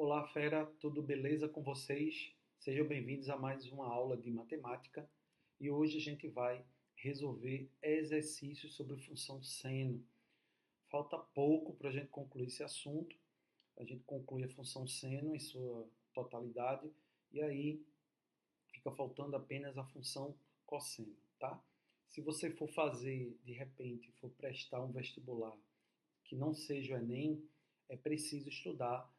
Olá, fera, tudo beleza com vocês? Sejam bem-vindos a mais uma aula de matemática e hoje a gente vai resolver exercícios sobre função seno. Falta pouco para a gente concluir esse assunto, a gente conclui a função seno em sua totalidade e aí fica faltando apenas a função cosseno, tá? Se você for fazer, de repente, for prestar um vestibular que não seja o Enem, é preciso estudar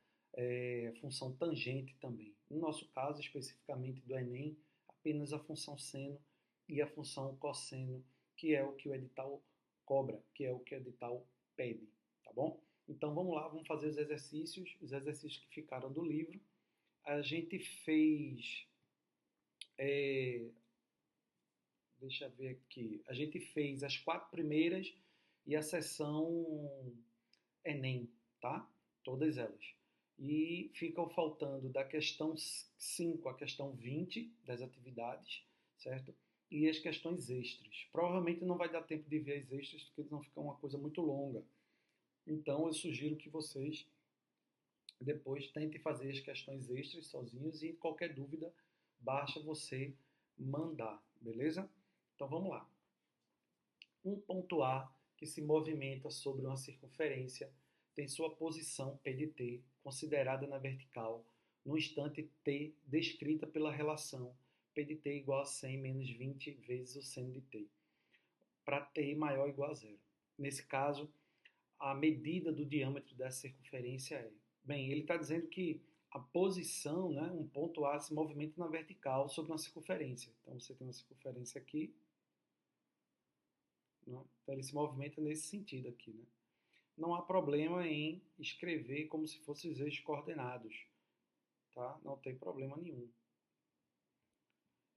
função tangente também. No nosso caso, especificamente do Enem, apenas a função seno e a função cosseno, que é o que o edital cobra, que é o que o edital pede, tá bom? Então vamos lá, vamos fazer os exercícios que ficaram do livro. A gente fez, é, deixa eu ver aqui, a gente fez as 4 primeiras e a sessão Enem, tá? Todas elas. E ficam faltando da questão 5 à questão 20 das atividades, certo? E as questões extras. Provavelmente não vai dar tempo de ver as extras, porque não fica uma coisa muito longa. Então eu sugiro que vocês depois tentem fazer as questões extras sozinhos e qualquer dúvida, basta você mandar, beleza? Então vamos lá. Um ponto A que se movimenta sobre uma circunferência tem sua posição P de t considerada na vertical no instante t descrita pela relação P de t igual a 100 menos 20 vezes o seno de t, para t maior ou igual a zero. Nesse caso, a medida do diâmetro dessa circunferência é... Bem, ele está dizendo que a posição, né, um ponto A se movimenta na vertical sobre uma circunferência. Então, você tem uma circunferência aqui, né? Então, ele se movimenta nesse sentido aqui, né? Não há problema em escrever como se fossem os eixos coordenados, tá? Não tem problema nenhum.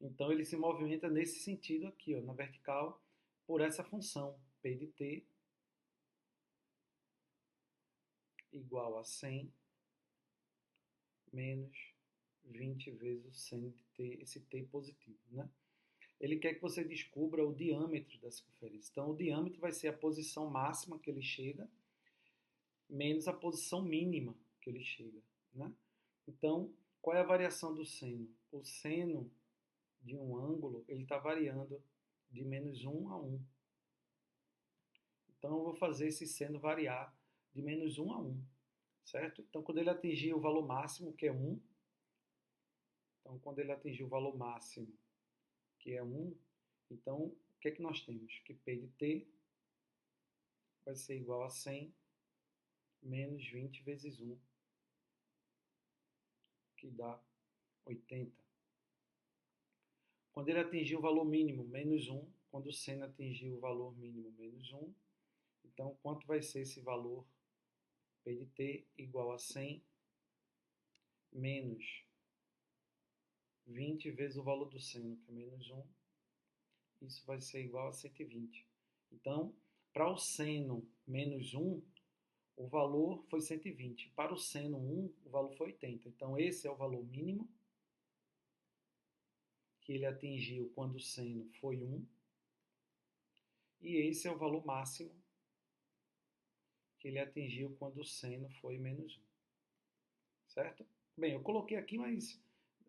Então, ele se movimenta nesse sentido aqui, ó, na vertical, por essa função, P de t igual a 100 menos 20 vezes o seno de t, esse t positivo, né? Ele quer que você descubra o diâmetro da circunferência. Então, o diâmetro vai ser a posição máxima que ele chega, menos a posição mínima que ele chega, né? Então, qual é a variação do seno? O seno de um ângulo, ele está variando de menos 1 a 1. Então, eu vou fazer esse seno variar de menos 1 a 1, certo? Então, quando ele atingir o valor máximo, que é 1, então, quando ele atingir o valor máximo, que é 1, então, o que é que nós temos? Que P de t vai ser igual a 100 menos 20 vezes 1, que dá 80. Quando ele atingir o valor mínimo, menos 1, quando o seno atingir o valor mínimo, menos 1, então quanto vai ser esse valor P de t igual a 100 menos 20 vezes o valor do seno, que é menos 1, isso vai ser igual a 120. Então, para o seno menos 1, o valor foi 120. Para o seno 1, o valor foi 80. Então, esse é o valor mínimo que ele atingiu quando o seno foi 1. E esse é o valor máximo que ele atingiu quando o seno foi menos 1. Certo? Bem, eu coloquei aqui, mas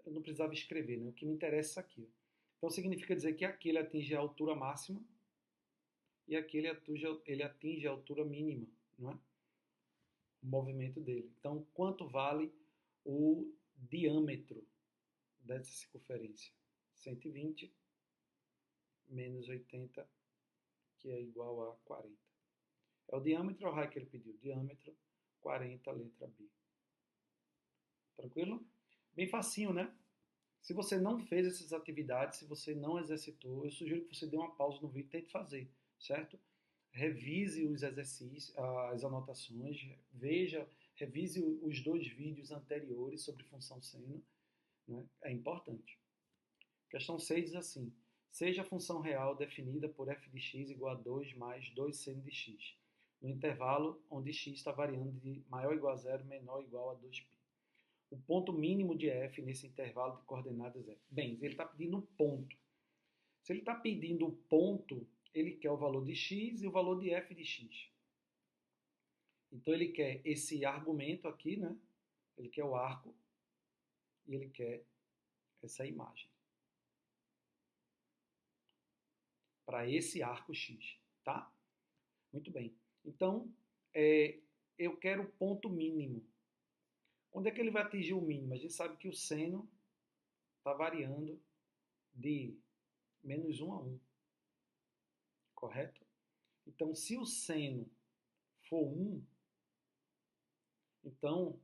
eu não precisava escrever, né? O que me interessa é aqui. Então, significa dizer que aqui ele atinge a altura máxima e aqui ele atinge a altura mínima, não é? O movimento dele. Então, quanto vale o diâmetro dessa circunferência? 120 menos 80, que é igual a 40. É o diâmetro ou o raio que ele pediu? Diâmetro, 40, letra B. Tranquilo? Bem facinho, né? Se você não fez essas atividades, se você não exercitou, eu sugiro que você dê uma pausa no vídeo e tente fazer, certo? Revise os exercícios, as anotações, revise os 2 vídeos anteriores sobre função seno, né? É importante. Questão 6 diz assim: seja a função real definida por f de x igual a 2 mais 2 seno de x, no intervalo onde x está variando de maior ou igual a 0, menor ou igual a 2π. O ponto mínimo de f nesse intervalo de coordenadas é... Bem, ele está pedindo um ponto. Se ele está pedindo o ponto, ele quer o valor de x e o valor de f de x. Então, ele quer esse argumento aqui, né? Ele quer o arco e ele quer essa imagem. Para esse arco X, tá? Muito bem. Então, eu quero o ponto mínimo. Quando é que ele vai atingir o mínimo? A gente sabe que o seno está variando de -1 a 1, correto? Então, se o seno for 1, então,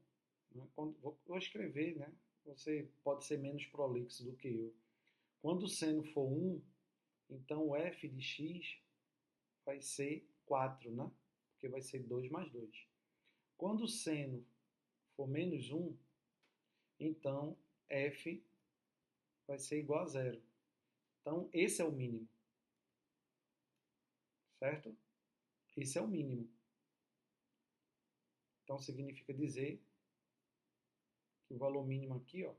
né, vou escrever, né? Você pode ser menos prolixo do que eu. Quando o seno for 1, então o f de x vai ser 4, né? Porque vai ser 2 mais 2. Quando o seno for -1, então f vai ser igual a 0. Então, esse é o mínimo. Certo? Esse é o mínimo. Então, significa dizer que o valor mínimo aqui, ó,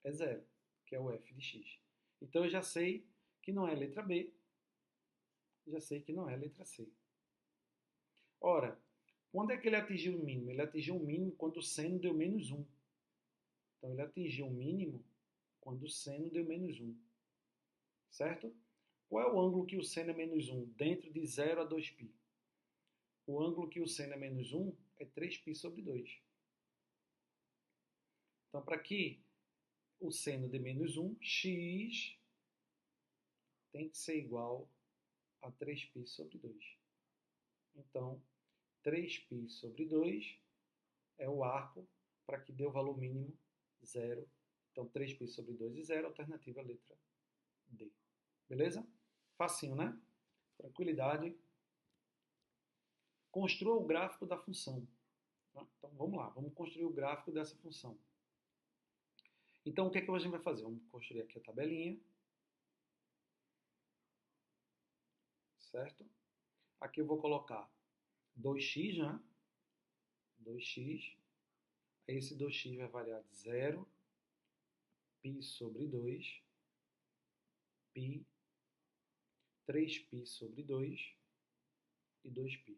é 0, que é o f de x. Então, eu já sei que não é a letra B, já sei que não é a letra C. Ora, quando é que ele atingiu o mínimo? Ele atingiu o mínimo quando o seno deu -1. Então, ele atingiu o mínimo quando o seno deu -1. Certo? Qual é o ângulo que o seno é -1 dentro de 0 a 2π? O ângulo que o seno é -1 é 3π sobre 2. Então, para que o seno dê -1, x tem que ser igual a 3π sobre 2. Então, 3π sobre 2 é o arco para que dê o valor mínimo 0. Então, 3π sobre 2 e 0, alternativa letra D. Beleza? Facinho, né? Tranquilidade. Construa o gráfico da função. Então, vamos lá. Vamos construir o gráfico dessa função. Então, o que é que a gente vai fazer? Vamos construir aqui a tabelinha. Certo? Aqui eu vou colocar 2x, né? 2x. Aí esse 2x vai variar de 0, π sobre 2, π, 3π sobre 2 e 2π.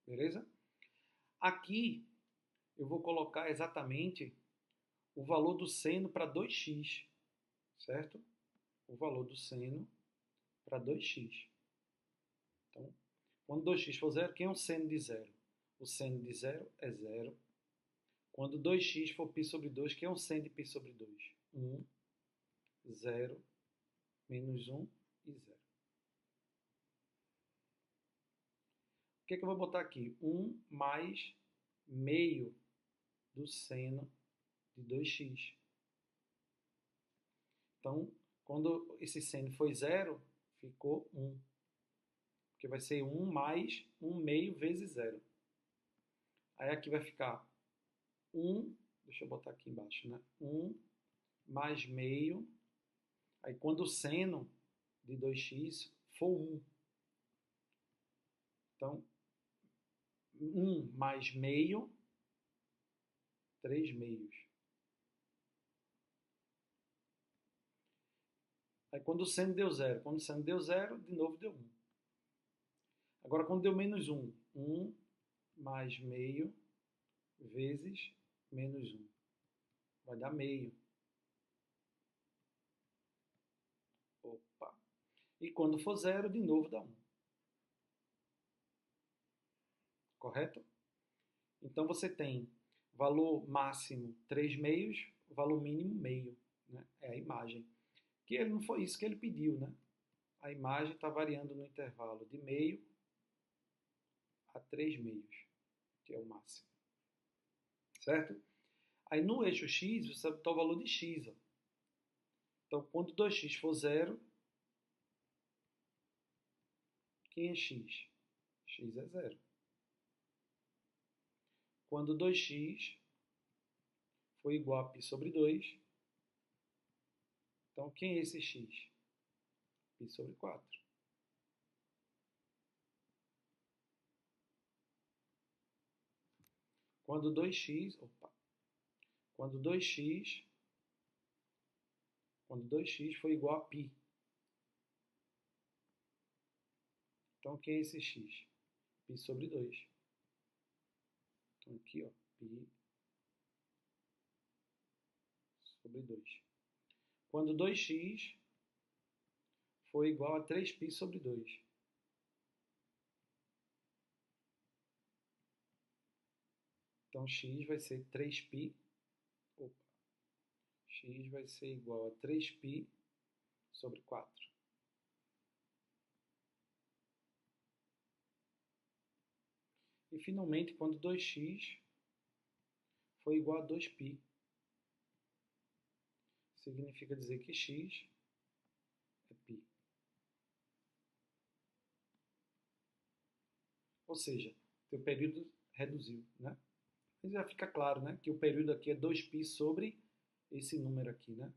Beleza? Aqui eu vou colocar exatamente o valor do seno para 2x, certo? O valor do seno para 2x. Então, quando 2x for 0, quem é o seno de 0? O seno de 0 é 0. Quando 2x for π sobre 2, quem é o seno de π sobre 2? 1, 0, -1 e 0. O que é que eu vou botar aqui? 1 mais meio do seno de 2x. Então, quando esse seno foi 0, ficou 1. Porque vai ser 1 mais 1 meio vezes 0. Aí aqui vai ficar 1, deixa eu botar aqui embaixo, né? 1 mais meio. Aí quando o seno de 2x for 1. Então, 1 mais meio, 3 meios. Aí quando o seno deu 0, quando o seno deu 0, de novo deu 1. Agora quando deu -1, 1 mais meio vezes -1. Vai dar meio. Opa. E quando for 0, de novo dá 1. Correto? Então você tem valor máximo 3 meios, valor mínimo meio. Né? É a imagem. Que ele não foi isso que ele pediu, né? A imagem está variando no intervalo de meio a 3 meios, que é o máximo. Certo? Aí no eixo x, você sabe o valor de x. Ó. Então, quando 2x for 0, quem é x? X é 0. Quando 2x for igual a π sobre 2, então quem é esse x? Π sobre 4. Quando 2x, quando 2x for igual a π. Então quem é esse x? Π sobre 2. Então aqui, ó, π sobre 2. Quando 2x for igual a 3π sobre 2. Então x vai ser 3π. Opa, x vai ser igual a 3π sobre 4. E finalmente, quando 2x for igual a 2π, significa dizer que x é π. Ou seja, teu período reduziu, né? Mas já fica claro, né, que o período aqui é 2π sobre esse número aqui, né?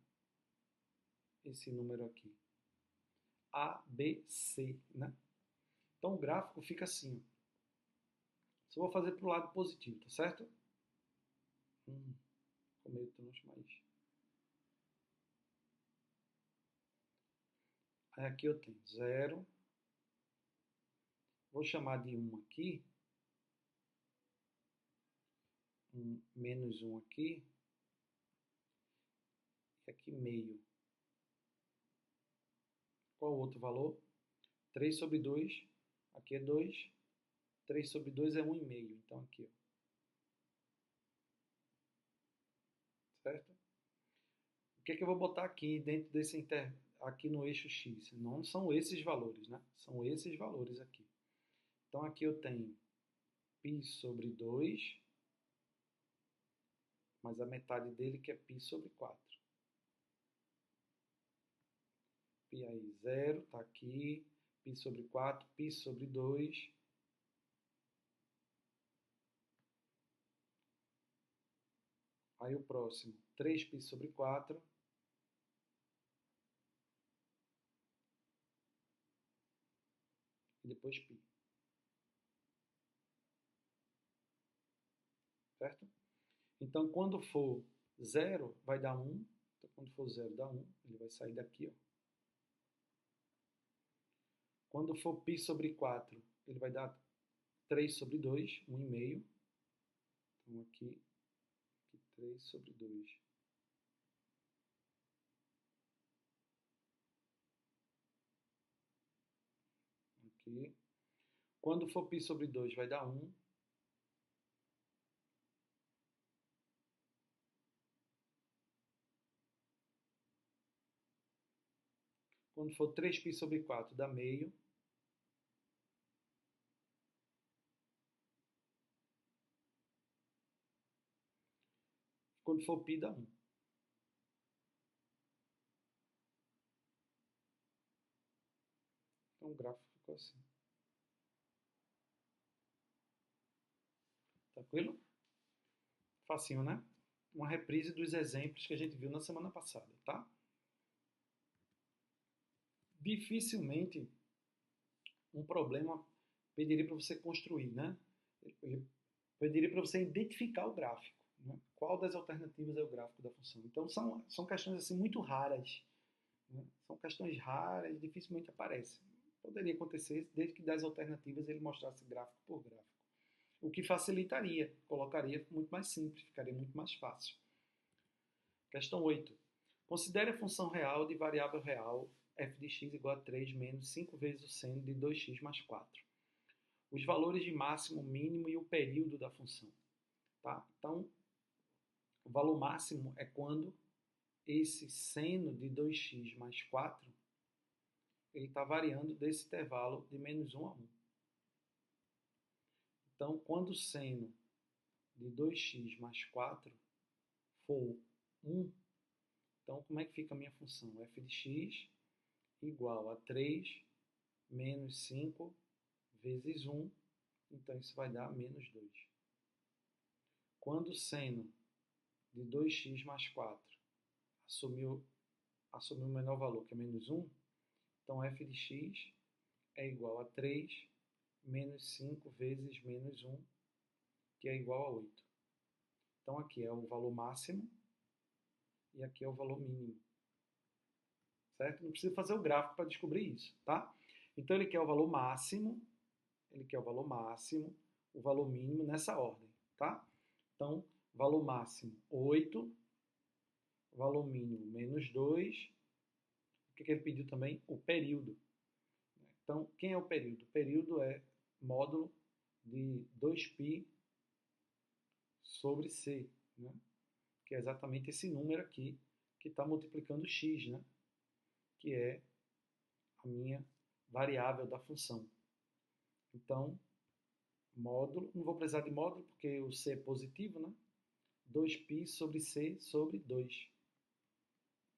Esse número aqui. A, B, C, né? Então o gráfico fica assim, ó. Só vou fazer para o lado positivo, tá certo? Ficou meio troncho, mas... Aí aqui eu tenho 0. Vou chamar de 1 aqui. Menos 1 aqui. E aqui meio. Qual o outro valor? 3 sobre 2. Aqui é 2. 3 sobre 2 é 1,5. Então aqui, ó. Certo? O que é que eu vou botar aqui dentro desse aqui no eixo x? Não são esses valores, né? São esses valores aqui. Então aqui eu tenho π sobre 2, mas a metade dele que é π sobre 4. Π aí 0, tá aqui. Π sobre 4, π sobre 2. Aí o próximo, 3π sobre 4. E depois π. Certo? Então, quando for 0, vai dar 1. Então, quando for 0, dá 1. Ele vai sair daqui, ó. Quando for π sobre 4, ele vai dar 3 sobre 2, 1,5. Então, aqui 3 sobre 2. Aqui. Quando for π sobre 2, vai dar 1. Quando for 3π sobre 4, dá meio. Quando for π, dá 1. Então o gráfico ficou assim. Tranquilo? Facinho, né? Uma reprise dos exemplos que a gente viu na semana passada, tá? Dificilmente um problema pediria para você construir, né? Ele pediria para você identificar o gráfico, né? Qual das alternativas é o gráfico da função. Então são questões assim muito raras, né? São questões raras, dificilmente aparecem. Poderia acontecer desde que das alternativas ele mostrasse gráfico por gráfico. O que facilitaria, colocaria muito mais simples, ficaria muito mais fácil. Questão 8. Considere a função real de variável real f de x igual a 3 menos 5 vezes o seno de 2x mais 4. Os valores de máximo, mínimo e o período da função. Tá? Então, o valor máximo é quando esse seno de 2x mais 4 ele está variando desse intervalo de menos 1 a 1. Então, quando o seno de 2x mais 4 for 1, então como é que fica a minha função? F de x igual a 3 menos 5 vezes 1, então isso vai dar menos 2. Quando o seno de 2x mais 4 assumiu o menor valor, que é menos 1, então f de x é igual a 3 menos 5 vezes menos 1, que é igual a 8. Então aqui é o valor máximo e aqui é o valor mínimo. Certo? Não precisa fazer o gráfico para descobrir isso, tá? Então ele quer o valor máximo, o valor mínimo nessa ordem. tá? Então, valor máximo 8, valor mínimo menos 2. O que ele pediu também? O período. Então, quem é o período? O período é módulo de 2π sobre c, né? Que é exatamente esse número aqui que está multiplicando x, né? Que é a minha variável da função. Então, módulo, não vou precisar de módulo porque o c é positivo, né? 2π sobre c sobre 2.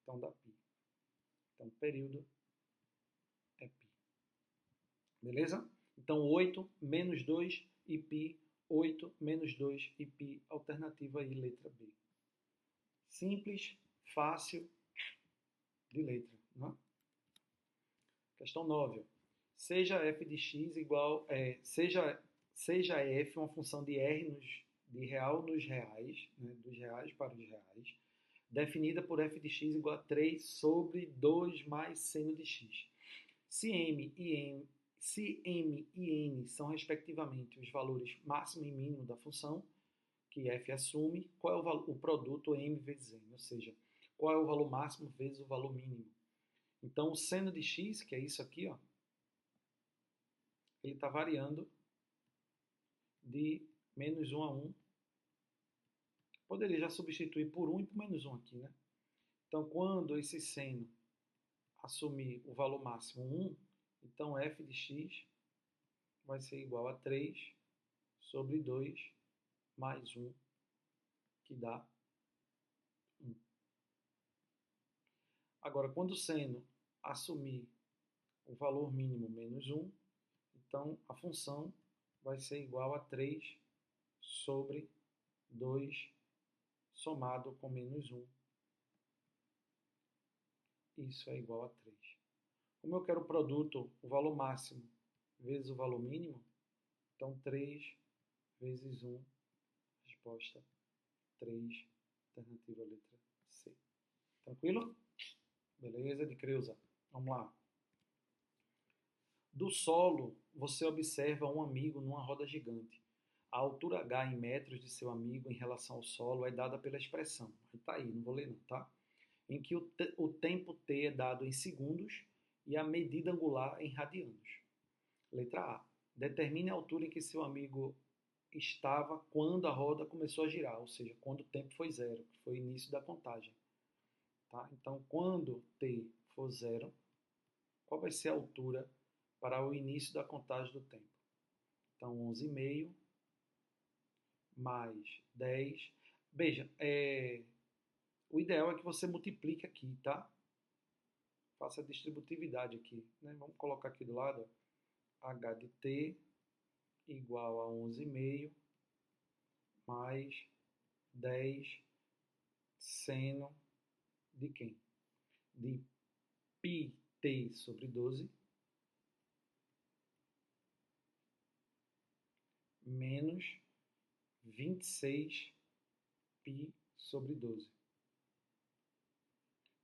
Então dá π. Então, período é π. Beleza? Então, 8 menos 2 e π. 8 menos 2 e π. Alternativa aí, letra B. Simples, fácil, de letra. Né? Questão 9. Seja f de x igual... seja f uma função de r de real nos reais, né? Dos reais para os reais, definida por f de x igual a 3 sobre 2 mais seno de x. Se m e n são, respectivamente, os valores máximo e mínimo da função, que f assume, qual é o produto m vezes n? Ou seja, qual é o valor máximo vezes o valor mínimo? Então, o seno de x, que é isso aqui, ó, ele está variando de menos 1 a 1. Poderia já substituir por 1 e por menos 1 aqui, né? Então, quando esse seno assumir o valor máximo 1, então f de x vai ser igual a 3 sobre 2 mais 1, que dá 1. Agora, quando o seno assumir o valor mínimo menos 1, então a função vai ser igual a 3 sobre 2 somado com menos 1. Isso é igual a 3. Como eu quero o produto, o valor máximo vezes o valor mínimo, então 3 vezes 1, resposta 3, alternativa letra C. Tranquilo? Beleza, de Creuza. Vamos lá. Do solo, você observa um amigo numa roda gigante. A altura h em metros de seu amigo em relação ao solo é dada pela expressão. Está aí, não vou ler não, tá? Em que o tempo t é dado em segundos e a medida angular em radianos. Letra A. Determine a altura em que seu amigo estava quando a roda começou a girar, ou seja, quando o tempo foi zero, que foi o início da contagem. Tá? Então, quando t for zero, qual vai ser a altura para o início da contagem do tempo? Então, 11,5 mais 10. Veja, o ideal é que você multiplique aqui, tá? Faça a distributividade aqui. Né? Vamos colocar aqui do lado, ó, h de t igual a 11,5 mais 10 seno de quem? De πt sobre 12 menos 26 π sobre 12.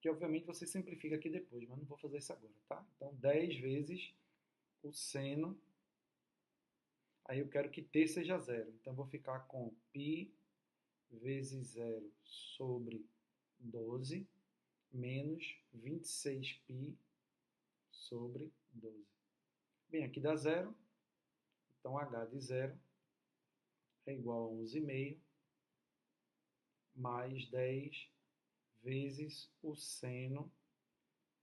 Que obviamente você simplifica aqui depois, mas não vou fazer isso agora, tá? Então 10 vezes o seno, aí eu quero que t seja zero, então vou ficar com π vezes 0 sobre 12 menos 26π sobre 12. Bem, aqui dá zero, então h de zero é igual a 11,5 mais 10 vezes o seno.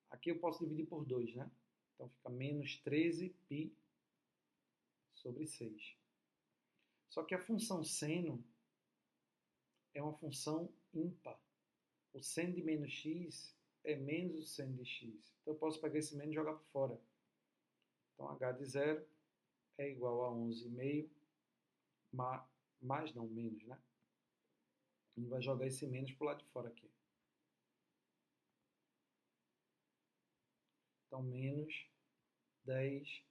Aqui eu posso dividir por 2, né? Então fica menos 13π sobre 6. Só que a função seno é uma função ímpar. O seno de menos x é menos o seno de x. Então eu posso pegar esse menos e jogar por fora. Então h de zero é igual a 11,5 mais não, menos, né? A gente vai jogar esse menos para o lado de fora aqui. Então, menos 10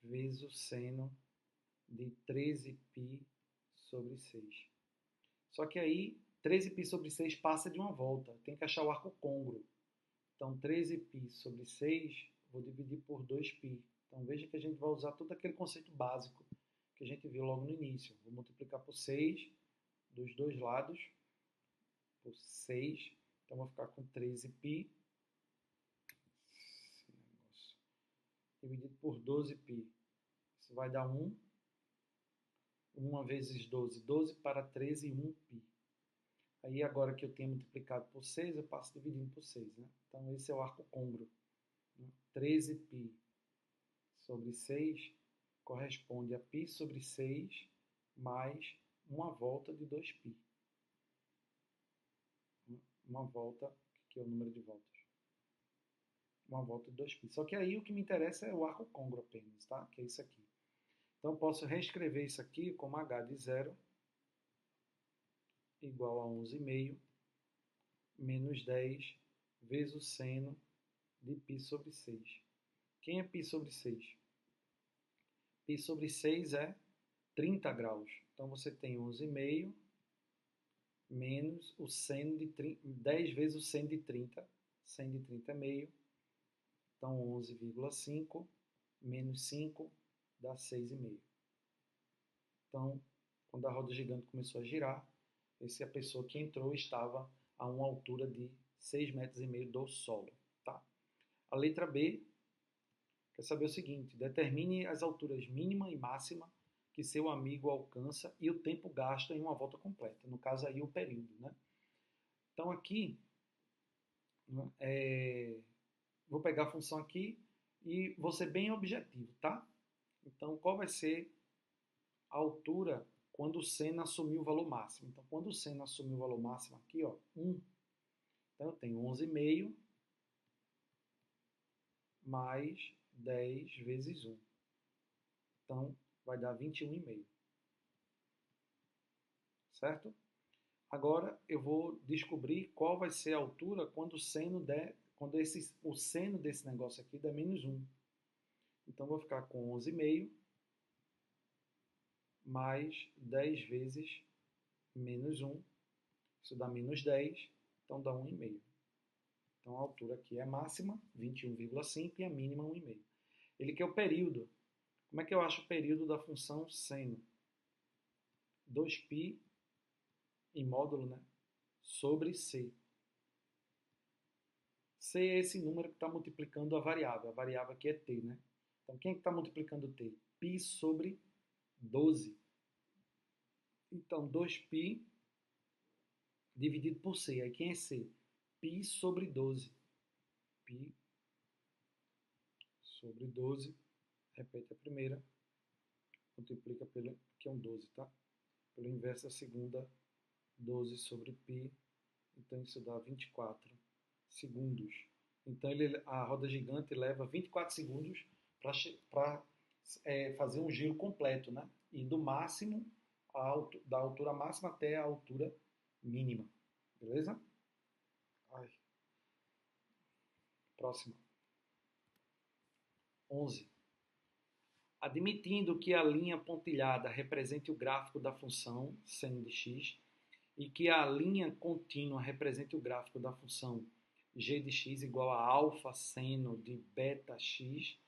vezes o seno de 13π sobre 6. Só que aí, 13π sobre 6 passa de uma volta. Tem que achar o arco côngruo. Então, 13π sobre 6, vou dividir por 2π. Então, veja que a gente vai usar todo aquele conceito básico que a gente viu logo no início. Vou multiplicar por 6 dos dois lados, por 6. Então, vou ficar com 13π dividido por 12π. Isso vai dar 1. 1 vezes 12, 12 para 13 e 1π. Aí, agora que eu tenho multiplicado por 6, eu passo dividindo por 6. Né? Então, esse é o arco côngruo. 13π sobre 6 corresponde a π sobre 6 mais uma volta de 2π. Uma volta, que é o número de voltas. Uma volta de 2π. Só que aí o que me interessa é o arco côngruo apenas, tá? Que é isso aqui. Então, eu posso reescrever isso aqui como h de 0 igual a 11,5 menos 10 vezes o seno de π sobre 6. Quem é π sobre 6? Π sobre 6 é 30 graus. Então, você tem 11,5 menos o seno de 10 vezes o seno de 30. Seno de 30 é meio. Então, 11,5 menos 5 dá 6,5. Então, quando a roda gigante começou a girar, a pessoa que entrou estava a uma altura de 6,5 metros do solo. Tá? A letra B quer saber o seguinte: determine as alturas mínima e máxima que seu amigo alcança e o tempo gasto em uma volta completa. No caso aí, o período. Né? Então, aqui, vou pegar a função aqui e vou ser bem objetivo, tá? Então, qual vai ser a altura quando o seno assumiu o valor máximo? Então, quando o seno assumiu o valor máximo aqui, ó, 1. Então, eu tenho 11,5 mais 10 vezes 1. Então, vai dar 21,5. Certo? Agora, eu vou descobrir qual vai ser a altura quando o seno o seno desse negócio aqui der menos 1. Então, vou ficar com 11,5 mais 10 vezes menos 1. Isso dá menos 10, então dá 1,5. Então, a altura aqui é a máxima, 21,5, e a mínima, 1,5. Ele quer o período. Como é que eu acho o período da função seno? 2π em módulo, né? Sobre c. C é esse número que está multiplicando a variável. A variável aqui é t, né? Então, quem é que está multiplicando t? π sobre 12. Então, 2π dividido por c. Aí, quem é c? π sobre 12. π sobre 12. Repete a primeira. Multiplica pelo, que é um 12, tá? Pelo inverso da segunda, 12 sobre π. Então, isso dá 24 segundos. Então, a roda gigante leva 24 segundos para fazer um giro completo, né? E do máximo, da altura máxima até a altura mínima. Beleza? Ai. Próxima. 11. Admitindo que a linha pontilhada represente o gráfico da função seno de x e que a linha contínua represente o gráfico da função g de x igual a alfa seno de beta x,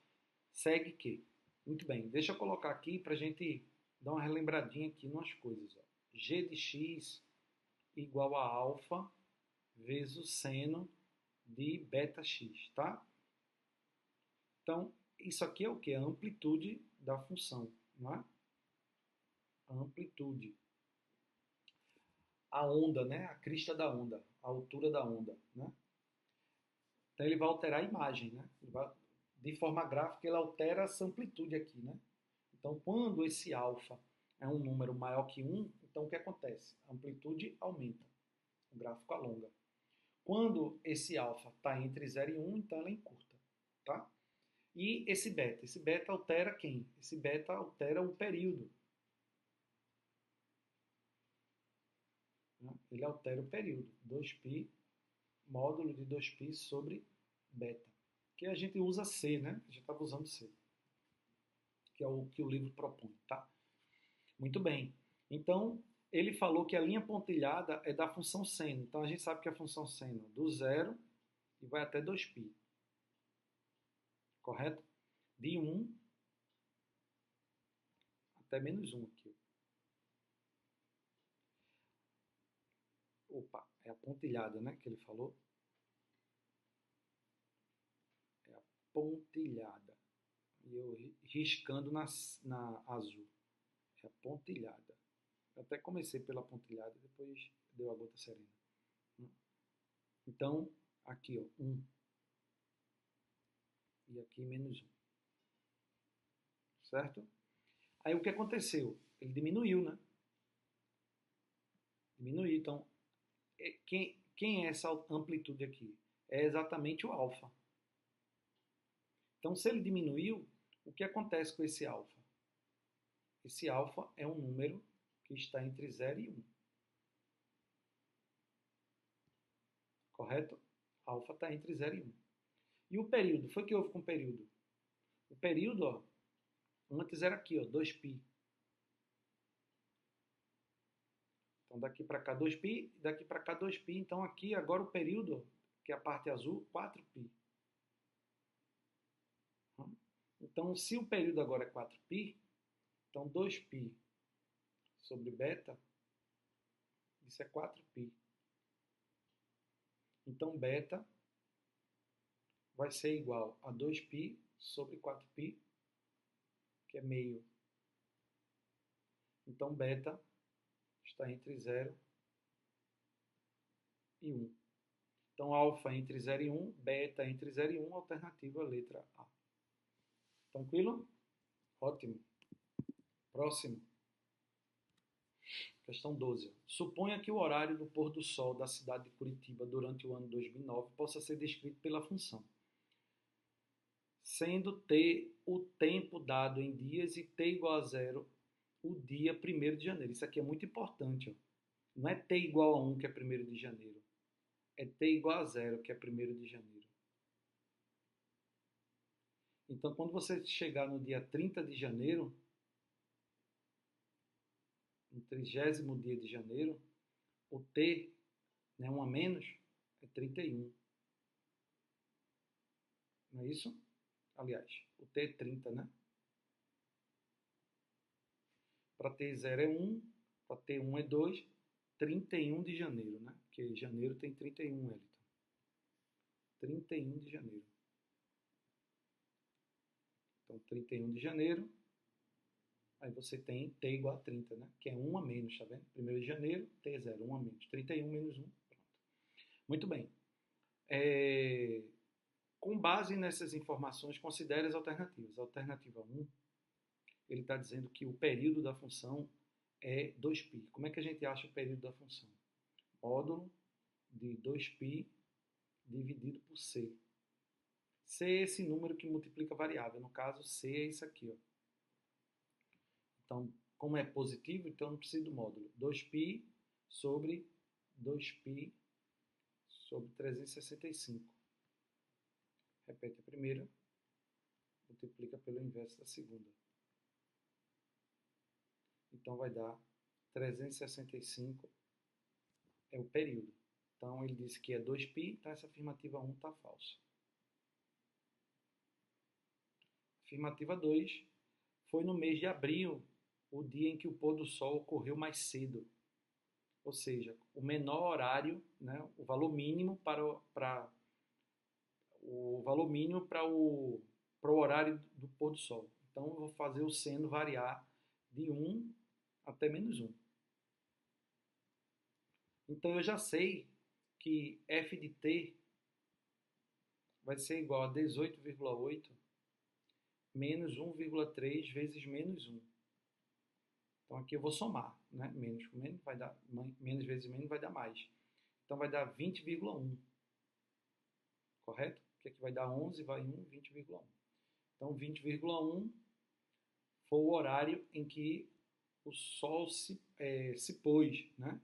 segue que? Muito bem, deixa eu colocar aqui para a gente dar uma relembradinha aqui nas coisas. Ó. G de x igual a alfa vezes o seno de beta x, tá? Então, isso aqui é o que? A amplitude da função, não é? A amplitude. A onda, né? A crista da onda, a altura da onda, né? Então, ele vai alterar a imagem, né? De forma gráfica, ele altera essa amplitude aqui, né? Então, quando esse alfa é um número maior que 1, então o que acontece? A amplitude aumenta, o gráfico alonga. Quando esse alfa está entre 0 e 1, então ela encurta, tá? E esse beta altera quem? Esse beta altera o período. Ele altera o período, 2π, módulo de 2π sobre beta. Que a gente usa C, né? A gente estava usando C. Que é o que o livro propõe, tá? Muito bem. Então, ele falou que a linha pontilhada é da função seno. Então, a gente sabe que a função seno do 0 e vai até 2π. Correto? De 1 até menos 1 aqui. Opa, é a pontilhada, né, que ele falou. É a pontilhada. E eu riscando na azul. É a pontilhada. Eu até comecei pela pontilhada, depois deu a gota serena. Então, aqui, ó, 1. E aqui menos 1. Certo? Aí o que aconteceu? Ele diminuiu, né? Diminuiu. Então, quem é essa amplitude aqui? É exatamente o alfa. Então, se ele diminuiu, o que acontece com esse alfa? Esse alfa é um número que está entre 0 e 1. Correto? Alfa está entre 0 e 1. E o período? Foi o que houve com o período? O período, ó, antes era aqui, ó, 2π. Então, daqui para cá 2π, daqui para cá 2π. Então, aqui, agora o período, que é a parte azul, 4π. Então, se o período agora é 4π, então 2π sobre beta, isso é 4π. Então, beta vai ser igual a 2π sobre 4π, que é meio. Então, beta está entre 0 e 1. Então, alfa entre 0 e 1, beta entre 0 e 1, alternativa letra A. Tranquilo? Ótimo. Próximo. Questão 12. Suponha que o horário do pôr do sol da cidade de Curitiba durante o ano 2009 possa ser descrito pela função, sendo t o tempo dado em dias e t igual a 0 o dia 1º de janeiro. Isso aqui é muito importante. Ó. Não é t igual a 1 que é 1º de janeiro. É t igual a 0 que é 1º de janeiro. Então, quando você chegar no dia 30 de janeiro, no 30º dia de janeiro, o t, né, 1 a menos, é 31. Não é isso? Aliás, o t é 30, né? Para t 0 é 1, para t 1 é 2, 31 de janeiro, né? Porque janeiro tem 31, Wellington. 31 de janeiro. Então, 31 de janeiro, aí você tem t igual a 30, né? Que é 1 a menos, tá vendo? 1º de janeiro, t é 0, 1 a menos. 31 menos 1, pronto. Muito bem. Com base nessas informações, considere as alternativas. A alternativa 1, ele está dizendo que o período da função é 2π. Como é que a gente acha o período da função? Módulo de 2π dividido por c. C é esse número que multiplica a variável. No caso, C é isso aqui. Ó. Então, como é positivo, então não precisa do módulo. 2π sobre 2π sobre 365. Repete a primeira, multiplica pelo inverso da segunda. Então, vai dar 365 é o período. Então, ele disse que é 2π, então essa afirmativa 1 está falsa. Afirmativa 2, foi no mês de abril o dia em que o pôr do sol ocorreu mais cedo. Ou seja, o menor horário, né, o valor mínimo para o horário do pôr do sol. Então, eu vou fazer o seno variar de 1 até menos 1. Então, eu já sei que f de t vai ser igual a 18,8 menos 1,3 vezes menos 1. Então, aqui eu vou somar, né? Menos com menos vai dar, menos vezes menos vai dar mais. Então, vai dar 20,1. Correto? Porque aqui vai dar 11, vai 1, 20,1. Então, 20,1 foi o horário em que o Sol se pôs, né?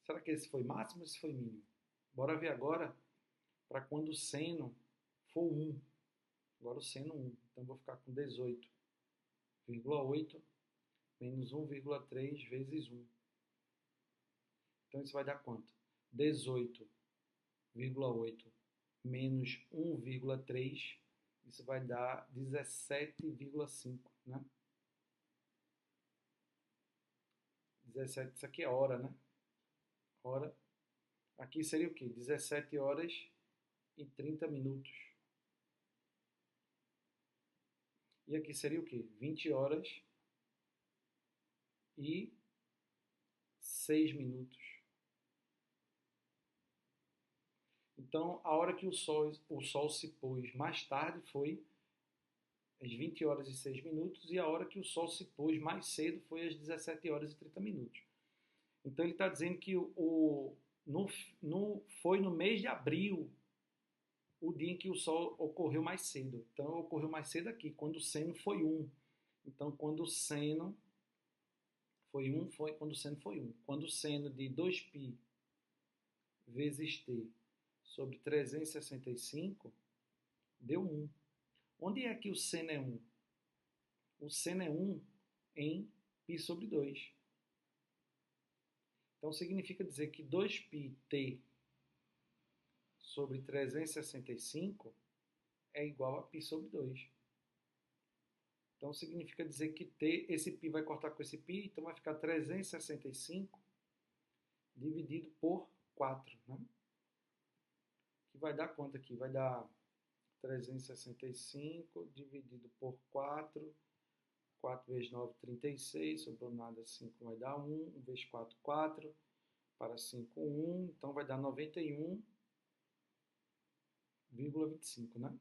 Será que esse foi máximo ou esse foi mínimo? Bora ver agora para quando o seno for 1. Agora o seno 1. Então, eu vou ficar com 18,8 menos 1,3 vezes 1. Então, isso vai dar quanto? 18,8 menos 1,3, isso vai dar 17,5, né? 17, isso aqui é hora, né? Hora Aqui seria o quê? 17 horas e 30 minutos. E aqui seria o quê? 20 horas e 6 minutos. Então, a hora que o sol se pôs mais tarde foi às 20 horas e 6 minutos, e a hora que o sol se pôs mais cedo foi às 17 horas e 30 minutos. Então, ele está dizendo que foi no mês de abril o dia em que o sol ocorreu mais cedo. Então, ocorreu mais cedo aqui, quando o seno foi 1. Então, quando o seno foi 1, foi quando o seno foi 1. Quando o seno de 2π vezes t sobre 365 deu 1. Onde é que o seno é 1? O seno é 1 em π sobre 2. Então, significa dizer que 2πt sobre 365 é igual a π sobre 2. Então, significa dizer que esse π vai cortar com esse π, então vai ficar 365 dividido por 4. Né? Que vai dar quanto aqui? Vai dar 365 dividido por 4. 4 vezes 9, 36. Sobrou nada, 5 vai dar 1. 1 vezes 4, 4. Para 5, 1. Então, vai dar 91,25, né?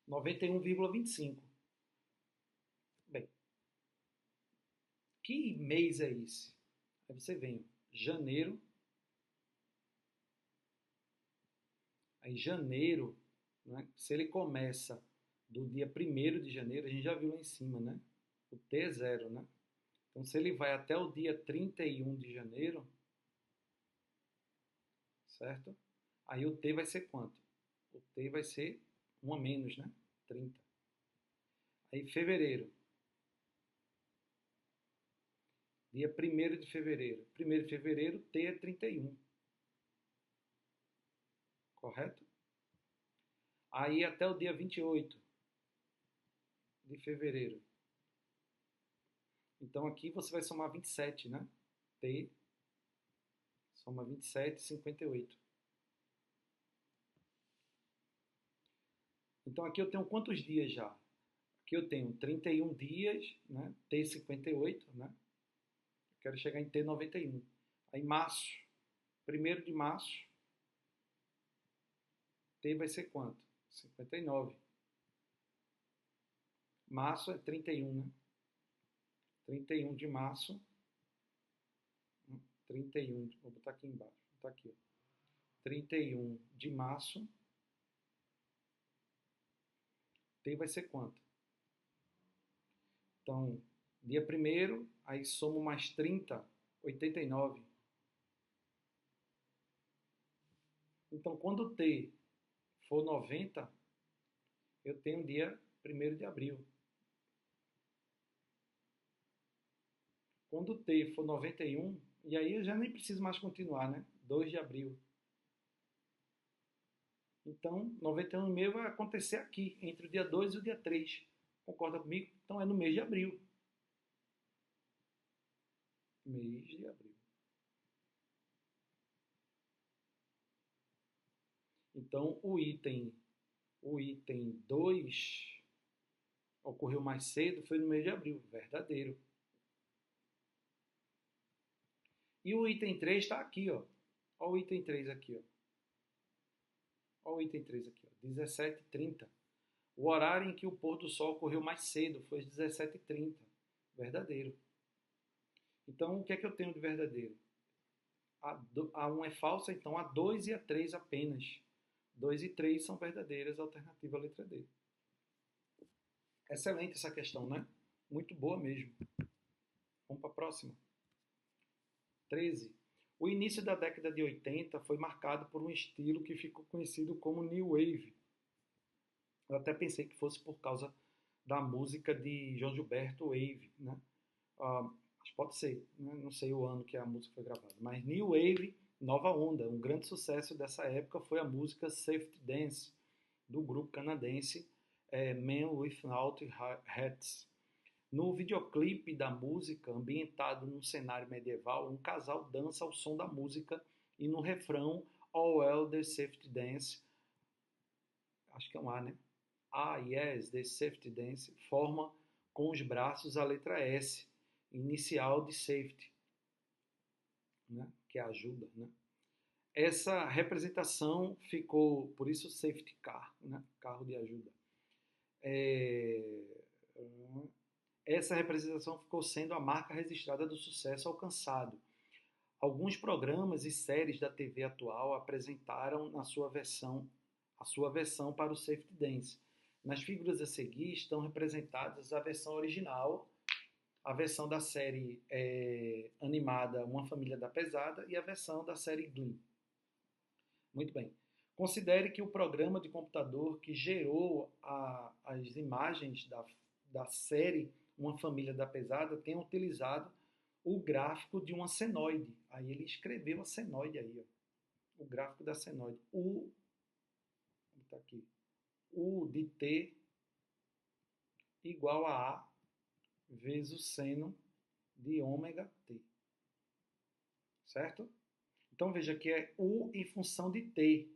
91,25. Bem, que mês é esse? Aí você vem, janeiro. Aí janeiro, né? Se ele começa do dia 1º de janeiro, a gente já viu lá em cima, né? O T é 0, né? Então, se ele vai até o dia 31 de janeiro, certo? Aí o T vai ser quanto? O T vai ser 1 a menos, né? 30. Aí fevereiro. Dia 1º de fevereiro. 1º de fevereiro, T é 31. Correto? Aí até o dia 28 de fevereiro. Então aqui você vai somar 27, né? T soma 27, 58. Então aqui eu tenho quantos dias já? Aqui eu tenho 31 dias, né? T 58, né? Eu quero chegar em T 91. Aí março, 1º de março, T vai ser quanto? 59. Março é 31, né? 31 de março. 31, vou botar aqui embaixo. Vou botar aqui, ó. 31 de março. T vai ser quanto? Então, dia 1º, aí somo mais 30, 89. Então, quando o T for 90, eu tenho dia 1º de abril. Quando o T for 91, e aí eu já nem preciso mais continuar, né? 2 de abril. Então, 91,5 vai acontecer aqui, entre o dia 2 e o dia 3. Concorda comigo? Então, é no mês de abril. Mês de abril. Então, o item 2 ocorreu mais cedo, foi no mês de abril. Verdadeiro. E o item 3 está aqui, ó. Olha o item 3 aqui, ó. Olha o item 3 aqui, ó. 17h30. O horário em que o pôr do sol ocorreu mais cedo foi às 17h30. Verdadeiro. Então, o que é que eu tenho de verdadeiro? A 1 é falsa, então a 2 e a 3 apenas. 2 e 3 são verdadeiras, alternativa à letra D. Excelente essa questão, né? Muito boa mesmo. Vamos para a próxima. 13. O início da década de 80 foi marcado por um estilo que ficou conhecido como New Wave. Eu até pensei que fosse por causa da música de João Gilberto, Wave, né? Mas pode ser, né? Não sei o ano que a música foi gravada. Mas New Wave, nova onda. Um grande sucesso dessa época foi a música Safety Dance, do grupo canadense Men Without Hats. No videoclipe da música, ambientado num cenário medieval, um casal dança ao som da música e no refrão "Oh well, the safety dance", acho que é um A, né? "Ah, yes, the safety dance", forma com os braços a letra S, inicial de safety, né? Que é ajuda, né? Essa representação ficou, por isso safety car, né? Carro de ajuda. É, Essa representação ficou sendo a marca registrada do sucesso alcançado. Alguns programas e séries da TV atual apresentaram a sua versão para o Safety Dance. Nas figuras a seguir estão representadas a versão original, a versão da série animada Uma Família da Pesada e a versão da série Glee. Muito bem. Considere que o programa de computador que gerou as imagens da série Uma Família da Pesada tenha utilizado o gráfico de uma senoide. Aí ele escreveu a senoide aí, ó. O gráfico da senoide. Tá aqui. U de T igual a A vezes o seno de ômega T. Certo? Então veja que é U em função de T.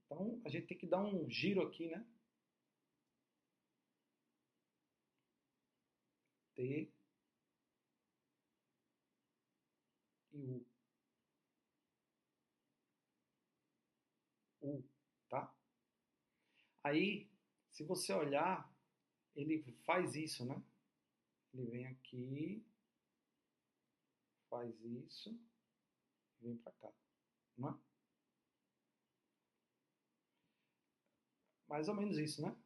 Então a gente tem que dar um giro aqui, né? T e U. U, tá? Aí, se você olhar, ele faz isso, né? Ele vem aqui, faz isso, vem para cá, não é? Mais ou menos isso, né?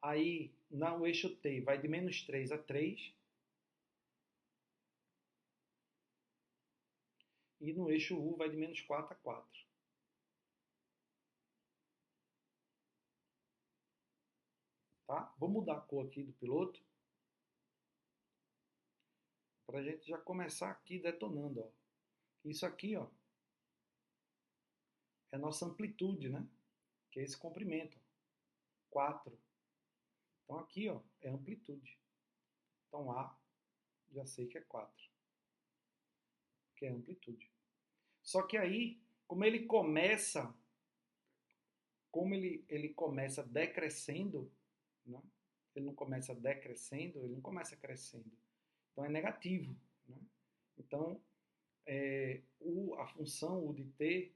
Aí, no eixo T, vai de -3 a 3. E no eixo U, vai de -4 a 4. Tá? Vou mudar a cor aqui do piloto. Para a gente já começar aqui detonando. Ó. Isso aqui, ó, é a nossa amplitude, né? Que é esse comprimento. 4. Então aqui, ó, é amplitude. Então A, já sei que é 4. Que é amplitude. Só que aí, como ele começa decrescendo, né? Ele não começa decrescendo, ele não começa crescendo. Então é negativo. Né? Então, a função U de t,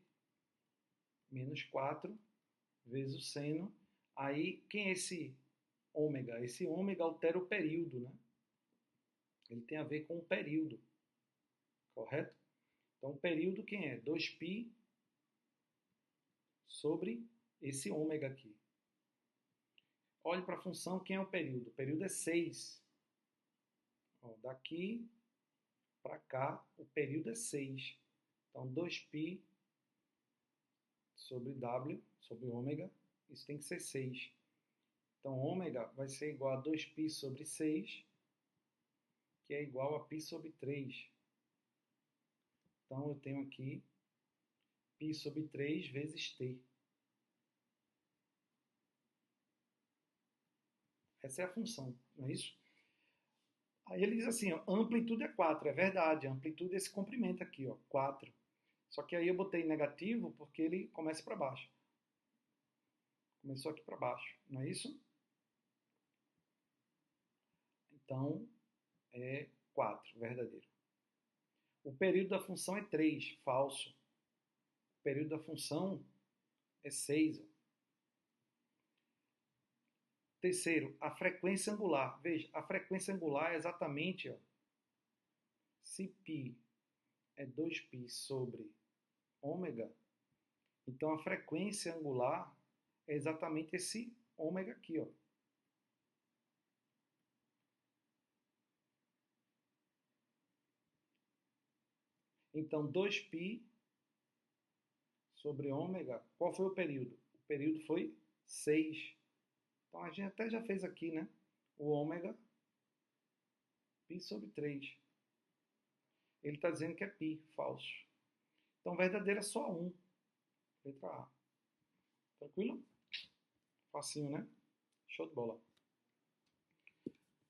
menos 4, vezes o seno. Aí, quem é esse ômega? Esse ômega altera o período. Né? Ele tem a ver com o período. Correto? Então, o período quem é? 2π sobre esse ômega aqui. Olhe para a função, quem é o período? O período é 6. Ó, daqui para cá, o período é 6. Então, 2π sobre W, sobre ômega, isso tem que ser 6. Então, ômega vai ser igual a 2π sobre 6, que é igual a π sobre 3. Então, eu tenho aqui π sobre 3 vezes t. Essa é a função, não é isso? Aí ele diz assim, ó, a amplitude é 4. É verdade, a amplitude é esse comprimento aqui, ó, 4. Só que aí eu botei negativo porque ele começa para baixo. Começou aqui para baixo, não é isso? Então, é 4, verdadeiro. O período da função é 3, falso. O período da função é 6. Terceiro, a frequência angular. Veja, a frequência angular é exatamente, ó, se π é 2π sobre ômega, então a frequência angular é exatamente esse ômega aqui, ó. Então, 2π sobre ômega, qual foi o período? O período foi 6. Então, a gente até já fez aqui, né? O ômega, π sobre 3. Ele está dizendo que é π, falso. Então, verdadeiro é só 1. Letra A. Tranquilo? Facinho, né? Show de bola.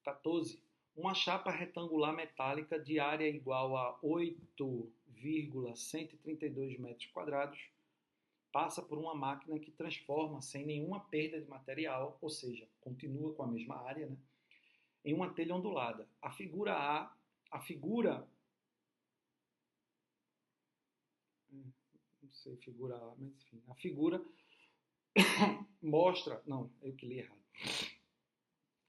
14. Uma chapa retangular metálica de área igual a 8,132 metros quadrados passa por uma máquina que transforma sem nenhuma perda de material, ou seja, continua com a mesma área, né, em uma telha ondulada. A figura, não sei figura A, mas enfim, a figura mostra, não, eu que li errado.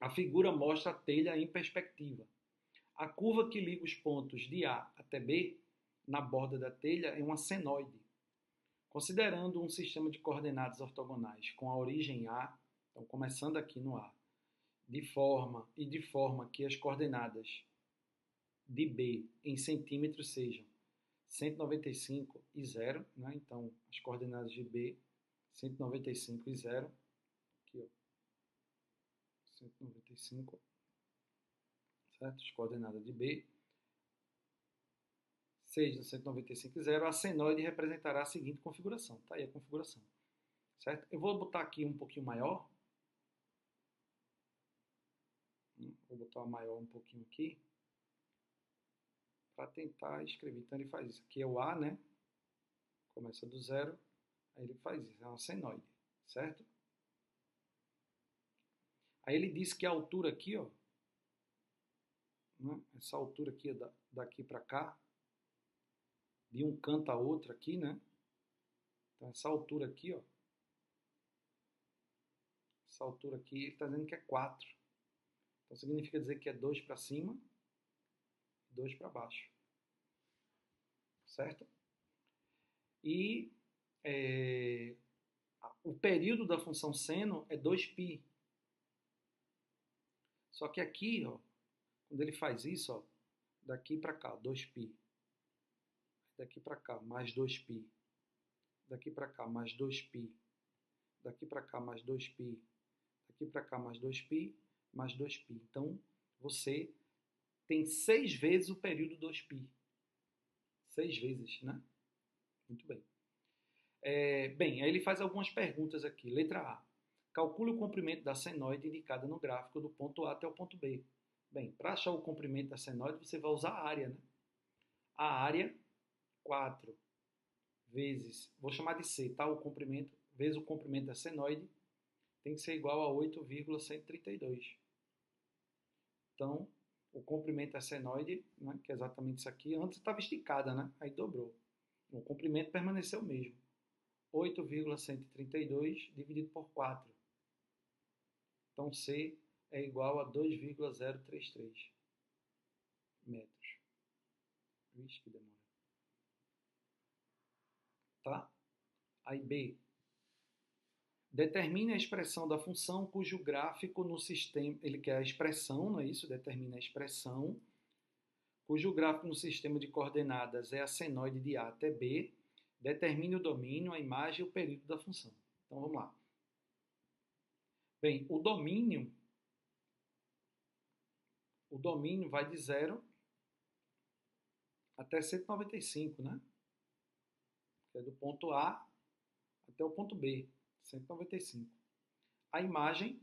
A figura mostra a telha em perspectiva. A curva que liga os pontos de A até B na borda da telha é uma senoide. Considerando um sistema de coordenadas ortogonais com a origem A, então começando aqui no A, de forma que as coordenadas de B em centímetros sejam 195 e 0, né? Então as coordenadas de B, 195 e 0, aqui ó, 195, certo? As coordenadas de B sejam 195 e 0, a senoide representará a seguinte configuração. Tá aí a configuração, certo? Eu vou botar aqui um pouquinho maior. Vou botar maior um pouquinho aqui para tentar escrever. Então ele faz isso. Aqui é o A, né? Começa do 0, aí ele faz isso. É uma senoide, certo? Aí ele diz que a altura aqui, ó, né? Essa altura aqui, daqui para cá, de um canto a outro aqui, né? Então essa altura aqui, ó, essa altura aqui, ele está dizendo que é 4. Então significa dizer que é 2 para cima e 2 para baixo, certo? E o período da função seno é 2π. Só que aqui, ó, quando ele faz isso, ó, daqui para cá, 2π. Daqui para cá, mais 2π. Daqui para cá, mais 2π. Daqui para cá, mais 2π. Daqui para cá, mais 2π, mais 2π. Então, você tem 6 vezes o período 2π. 6 vezes, né? Muito bem. Bem, aí ele faz algumas perguntas aqui. Letra A. Calcule o comprimento da senoide indicada no gráfico do ponto A até o ponto B. Bem, para achar o comprimento da senoide, você vai usar a área, né? A área, 4 vezes, vou chamar de C, tá? O comprimento, vezes o comprimento da senoide, tem que ser igual a 8,132. Então, o comprimento da senoide, né, que é exatamente isso aqui, antes estava esticada, né? Aí dobrou. O comprimento permaneceu o mesmo. 8,132 dividido por 4. Então, C é igual a 2,033 metros. Vixe, que demora. Tá? Aí, B. Determine a expressão da função cujo gráfico no sistema... Ele quer a expressão, não é isso? Determina a expressão cujo gráfico no sistema de coordenadas é a senoide de A até B. Determine o domínio, a imagem e o período da função. Então, vamos lá. Bem, o domínio vai de 0 até 195, né? Que é do ponto A até o ponto B, 195. A imagem,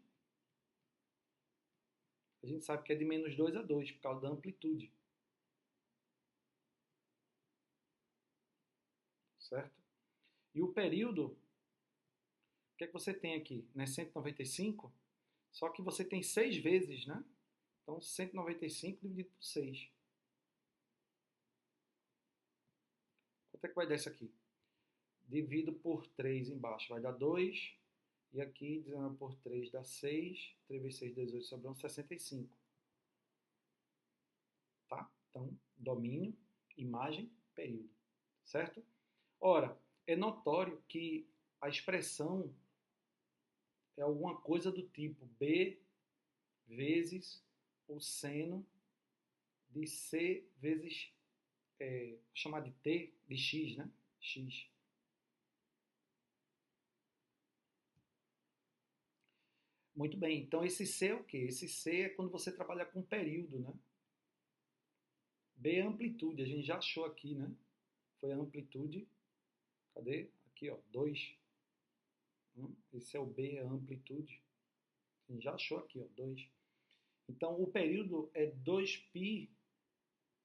a gente sabe que é de menos 2 a 2, por causa da amplitude. Certo? E o período, o que é que você tem aqui? Né? 195, só que você tem 6 vezes, né? Então, 195 dividido por 6. Quanto é que vai dar isso aqui? Divido por 3 embaixo, vai dar 2. E aqui, 19 por 3 dá 6. 3 vezes 6, 18, sobrou 65. Tá? Então, domínio, imagem, período. Certo? Ora, é notório que a expressão é alguma coisa do tipo B vezes o seno de C vezes, vou chamar de T, de X, né? X. Muito bem, então esse C é o quê? Esse C é quando você trabalha com período, né? B é amplitude, a gente já achou aqui, né? Foi a amplitude, cadê? Aqui, ó, 2. Esse é o B, a amplitude. A gente já achou aqui, ó, 2. Então, o período é 2π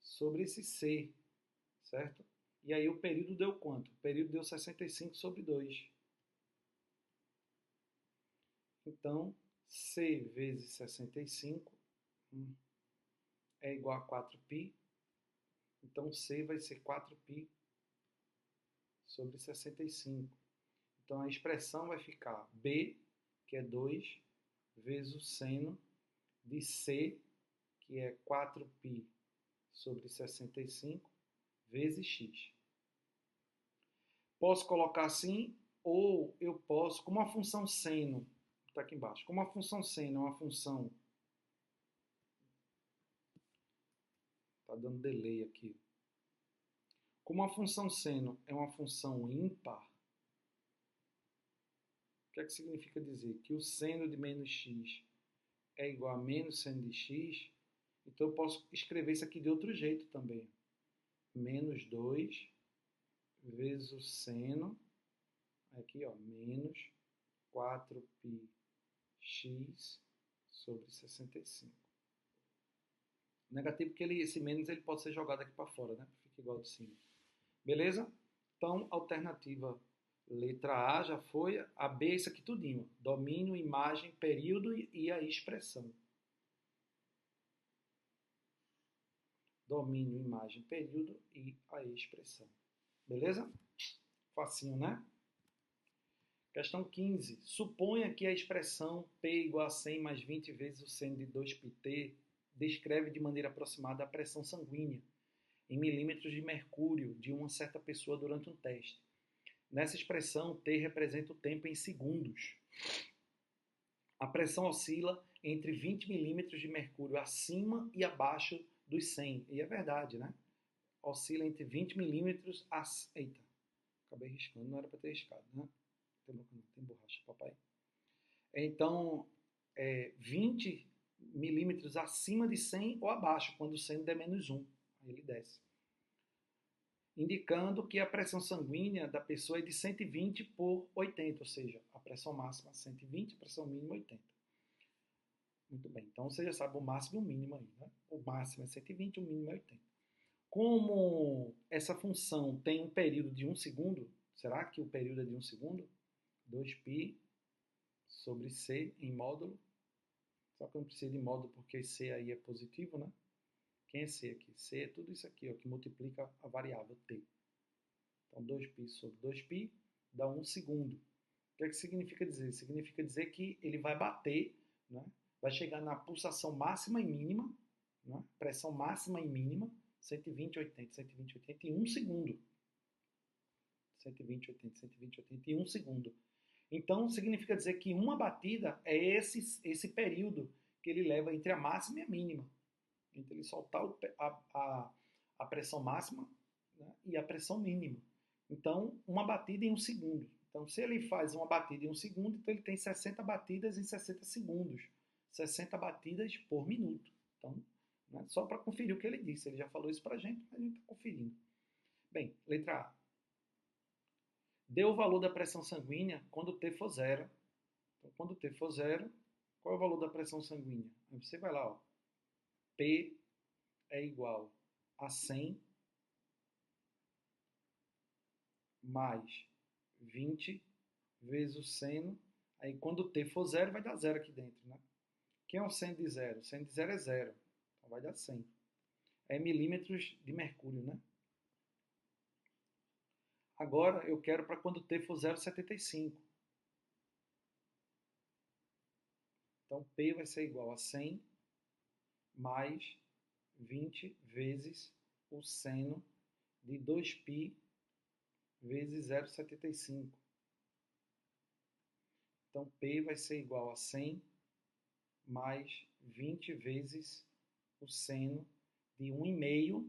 sobre esse C, certo? E aí o período deu quanto? O período deu 65 sobre 2. Então, C vezes 65 é igual a 4π. Então, C vai ser 4π sobre 65. Então, a expressão vai ficar B, que é 2, vezes o seno de C, que é 4π sobre 65, vezes x. Posso colocar assim, ou eu posso, como a função seno, está aqui embaixo, como a função seno é uma função, está dando delay aqui, como a função seno é uma função ímpar, o que é que significa dizer? Que o seno de menos x é igual a menos seno de x, então eu posso escrever isso aqui de outro jeito também. Menos 2 vezes o seno, aqui ó, menos 4πx sobre 65. Negativo porque esse menos ele pode ser jogado aqui para fora, né? Fica igual de cima. Beleza? Então, alternativa letra A já foi, a B isso aqui tudinho. Domínio, imagem, período e a expressão. Domínio, imagem, período e a expressão. Beleza? Facinho, né? Questão 15. Suponha que a expressão P igual a 100 mais 20 vezes o seno de 2πt descreve de maneira aproximada a pressão sanguínea em milímetros de mercúrio de uma certa pessoa durante um teste. Nessa expressão, T representa o tempo em segundos. A pressão oscila entre 20 milímetros de mercúrio acima e abaixo dos 100. E é verdade, né? Oscila entre 20 milímetros... Eita, acabei riscando, não era para ter riscado, né? Tem borracha, papai. Então, 20 milímetros acima de 100 ou abaixo, quando o seno der menos 1. Aí ele desce. Indicando que a pressão sanguínea da pessoa é de 120 por 80, ou seja, a pressão máxima 120, a pressão mínima 80. Muito bem, então você já sabe o máximo e o mínimo aí, né? O máximo é 120, o mínimo é 80. Como essa função tem um período de 1 segundo, será que o período é de 1 segundo? 2π sobre C em módulo. Só que eu não preciso de módulo porque C aí é positivo, né? Quem é C aqui? C é tudo isso aqui, ó, que multiplica a variável T. Então, 2π sobre 2π dá 1 segundo. O que é que significa dizer? Significa dizer que ele vai bater, né? Vai chegar na pulsação máxima e mínima, né? Pressão máxima e mínima, 120, 80, 120, 80 em 1 segundo. 120, 80, 120, 80 em 1 segundo. Então, significa dizer que uma batida é esse período que ele leva entre a máxima e a mínima. Entre ele soltar a pressão máxima, né, e a pressão mínima. Então, uma batida em 1 segundo. Então, se ele faz uma batida em 1 segundo, então ele tem 60 batidas em 60 segundos. 60 batidas por minuto. Então, né, só para conferir o que ele disse. Ele já falou isso para a gente, mas a gente está conferindo. Bem, letra A. Dê o valor da pressão sanguínea quando T for zero. Então, quando T for zero, qual é o valor da pressão sanguínea? Aí você vai lá, ó. P é igual a 100 mais 20 vezes o seno. Aí quando T for zero, vai dar zero aqui dentro, né? Quem é o seno de zero? O seno de zero é zero. Então vai dar 100. É milímetros de mercúrio, né? Agora eu quero para quando T for 0,75. Então P vai ser igual a 100 mais 20 vezes o seno de 2π vezes 0,75. Então P vai ser igual a 100 mais 20 vezes o seno de 1,5.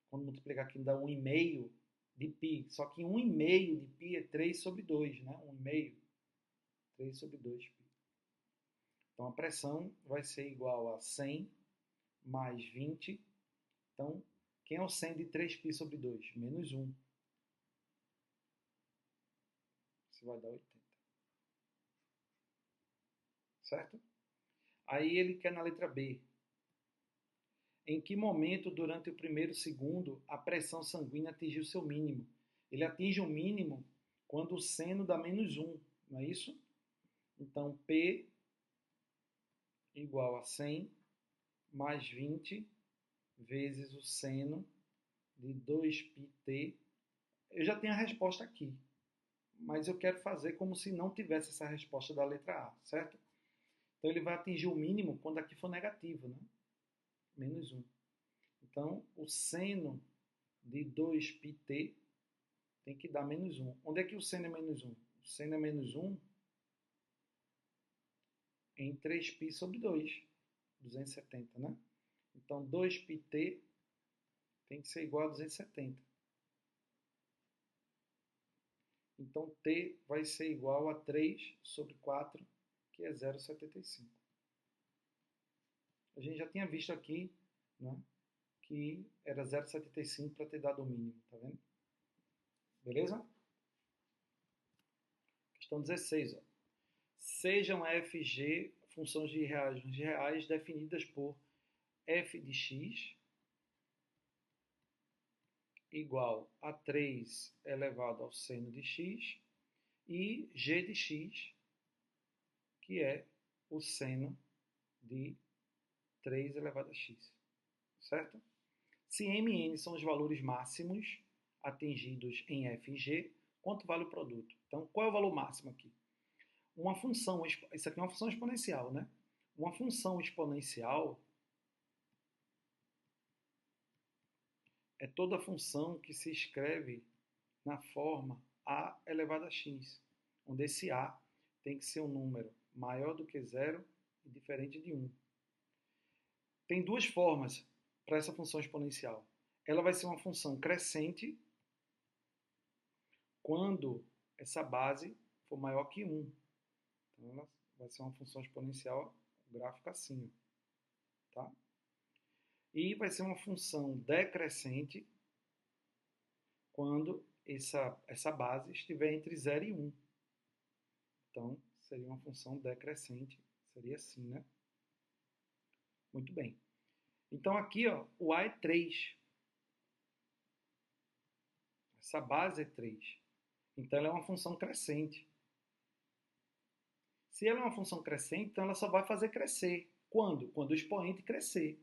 Quando multiplicar aqui dá 1,5 de π. Só que 1,5 de π é 3 sobre 2, né? 1,5. 3 sobre 2π. Então a pressão vai ser igual a 100 mais 20. Então, quem é o 100 de 3π sobre 2? Menos 1. Isso vai dar 80. Certo? Aí ele quer na letra B. Em que momento, durante o primeiro segundo, a pressão sanguínea atingiu seu mínimo? Ele atinge o mínimo quando o seno dá -1, não é isso? Então, P igual a 100 mais 20 vezes o seno de 2πt. Eu já tenho a resposta aqui, mas eu quero fazer como se não tivesse essa resposta da letra A, certo? Então, ele vai atingir o mínimo quando aqui for negativo, né? -1. Então, o seno de 2πt tem que dar -1. Onde é que o seno é -1? O seno é -1 em 3π sobre 2, 270, né? Então, 2πt tem que ser igual a 270. Então, t vai ser igual a 3 sobre 4, que é 0,75. A gente já tinha visto aqui, né, que era 0,75 para ter dado o mínimo, tá vendo? Beleza? Questão 16, ó. Sejam f e g funções de reais definidas por f de x igual a 3 elevado ao seno de x e g de x, que é o seno de 3 elevado a x, certo? Se m e n são os valores máximos atingidos em f e g, quanto vale o produto? Então, qual é o valor máximo aqui? Uma função, isso aqui é uma função exponencial, né? Uma função exponencial é toda função que se escreve na forma a elevado a x, onde esse a tem que ser um número maior do que 0 e diferente de 1. Tem duas formas para essa função exponencial. Ela vai ser uma função crescente quando essa base for maior que 1. Então, ela vai ser uma função exponencial gráfica assim, tá? E vai ser uma função decrescente quando essa base estiver entre 0 e 1. Então, seria uma função decrescente, seria assim, né? Muito bem. Então, aqui, ó, o A é 3. Essa base é 3. Então, ela é uma função crescente. Se ela é uma função crescente, então ela só vai fazer crescer. Quando? Quando o expoente crescer.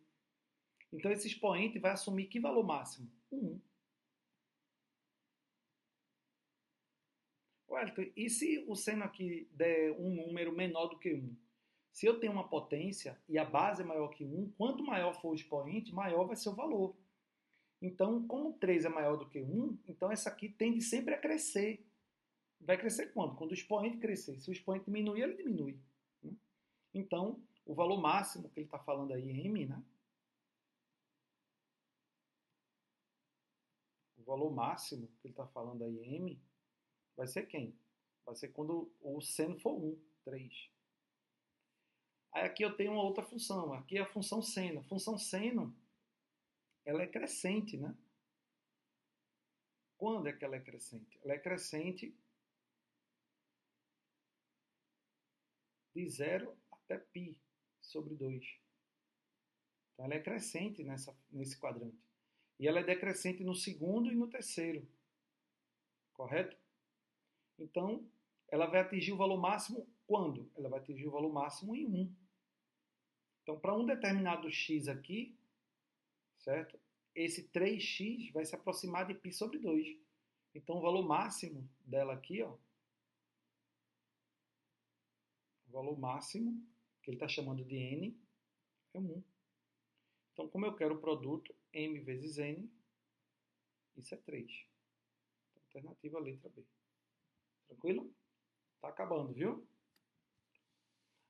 Então, esse expoente vai assumir que valor máximo? 1. Wellington, e se o seno aqui der um número menor do que 1? Se eu tenho uma potência e a base é maior que 1, quanto maior for o expoente, maior vai ser o valor. Então, como 3 é maior do que 1, então essa aqui tende sempre a crescer. Vai crescer quando? Quando o expoente crescer. Se o expoente diminuir, ele diminui, né? Então, o valor máximo que ele está falando aí, m, né? O valor máximo que ele está falando aí, m, vai ser quem? Vai ser quando o seno for 1, 3. Aí aqui eu tenho uma outra função. Aqui é a função seno. A função seno, ela é crescente, né? Quando é que ela é crescente? Ela é crescente de 0 até π sobre 2. Então, ela é crescente nesse quadrante. E ela é decrescente no segundo e no terceiro. Correto? Então, ela vai atingir o valor máximo quando? Ela vai atingir o valor máximo em 1. Então, para um determinado x aqui, certo? Esse 3x vai se aproximar de π sobre 2. Então, o valor máximo dela aqui, ó, o valor máximo, que ele está chamando de n, é 1. Então, como eu quero o produto m vezes n, isso é 3. Então, alternativa letra B. Tranquilo? Está acabando, viu?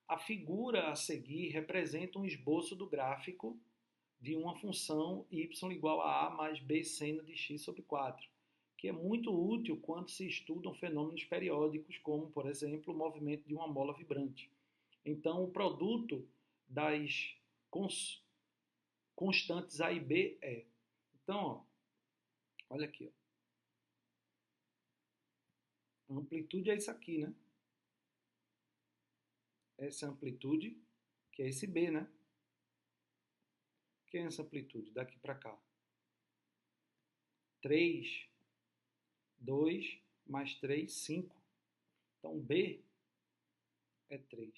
A figura a seguir representa um esboço do gráfico de uma função y igual a mais b seno de x sobre 4, que é muito útil quando se estudam fenômenos periódicos, como, por exemplo, o movimento de uma mola vibrante. Então, o produto das constantes A e B é... Então, ó, olha aqui. Ó. A amplitude é isso aqui, né? Essa amplitude, que é esse B, né? que é essa amplitude? Daqui para cá. 3, 2, mais 3, 5. Então, B é 3.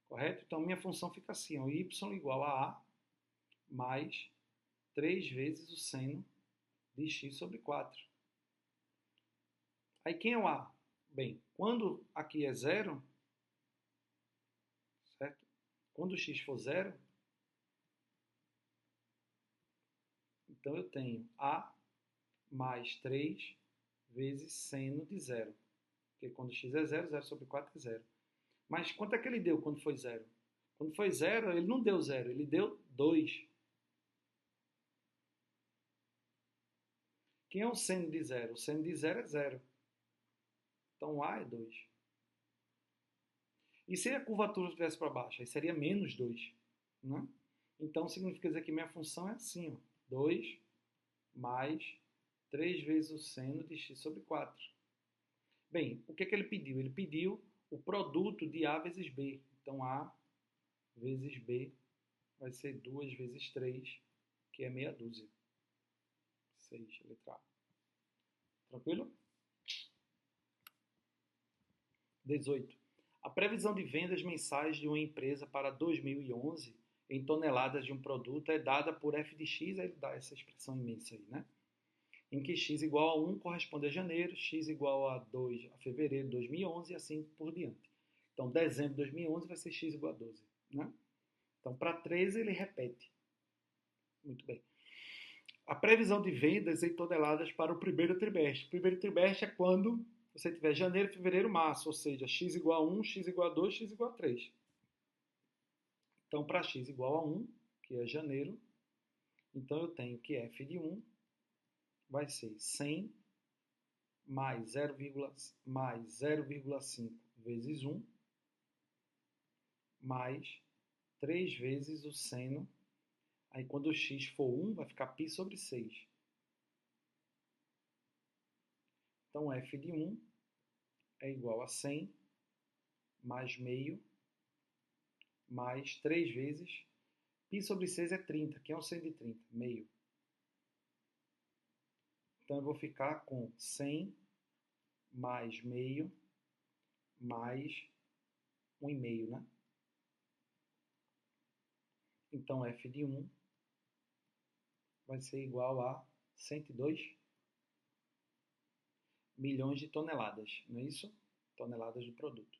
Correto? Então, minha função fica assim, ó, y igual a A mais 3 vezes o seno de x sobre 4. Aí, quem é o A? Bem, quando aqui é zero, certo? Quando x for zero, então eu tenho A mais 3 vezes seno de zero. Porque quando x é zero, 0 sobre 4 é zero. Mas quanto é que ele deu quando foi zero? Quando foi zero, ele não deu zero, ele deu 2. Quem é o seno de zero? O seno de zero é zero. Então A é 2. E se a curvatura estivesse para baixo? Aí seria menos 2. Né? Então significa dizer que minha função é assim, ó, 2 mais 3 vezes o seno de x sobre 4. Bem, o que ele pediu? Ele pediu o produto de A vezes B. Então A vezes B vai ser 2 vezes 3, que é meia dúzia. 6, letra A. Tranquilo? 18. A previsão de vendas mensais de uma empresa para 2011 em toneladas de um produto é dada por f de x, aí ele dá essa expressão imensa aí, né? Em que x igual a 1 corresponde a janeiro, x igual a 2 a fevereiro de 2011 e assim por diante. Então, dezembro de 2011 vai ser x igual a 12, né? Então, para 13 ele repete. Muito bem. A previsão de vendas em toneladas para o primeiro trimestre. O primeiro trimestre é quando você tiver janeiro, fevereiro, março, ou seja, x igual a 1, x igual a 2, x igual a 3. Então, para x igual a 1, que é janeiro, então eu tenho que f de 1 vai ser 100 mais 0,5 vezes 1 mais 3 vezes o seno. Aí quando o x for 1, vai ficar π sobre 6. Então f de 1 é igual a 100 mais meio mais 3 vezes π sobre 6 é 30. Quem é o seno de 30? Meio. Então eu vou ficar com 100 mais meio mais 1,5, né? Então f de 1 vai ser igual a 102 milhões de toneladas, não é isso? Toneladas de produto.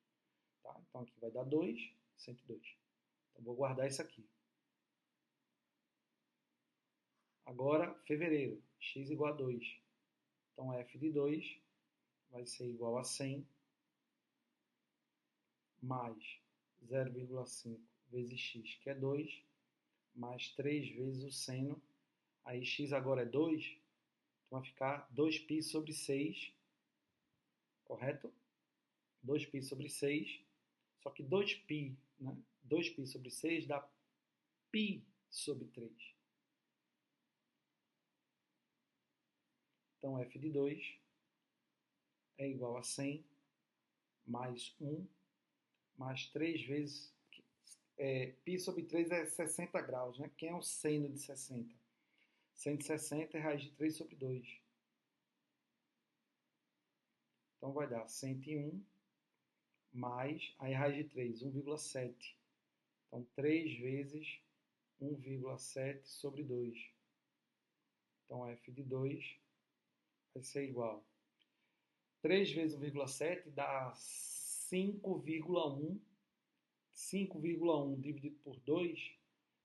Tá? Então aqui vai dar 2, 102. Então vou guardar isso aqui. Agora, fevereiro, x igual a 2. Então f de 2 vai ser igual a 100 mais 0,5 vezes x, que é 2, mais 3 vezes o seno. Aí x agora é 2, então vai ficar 2π sobre 6, correto? 2π sobre 6, só que 2π, né? 2π sobre 6 dá π sobre 3. Então f de 2 é igual a 100 mais 1 mais 3 vezes... π sobre 3 é 60 graus, né? Quem é o seno de 60? Seno de 60 é raiz de 3 sobre 2. Então vai dar 101 mais, aí raiz de 3, 1,7. Então 3 vezes 1,7 sobre 2. Então f de 2 vai ser igual. 3 vezes 1,7 dá 5,1. 5,1 dividido por 2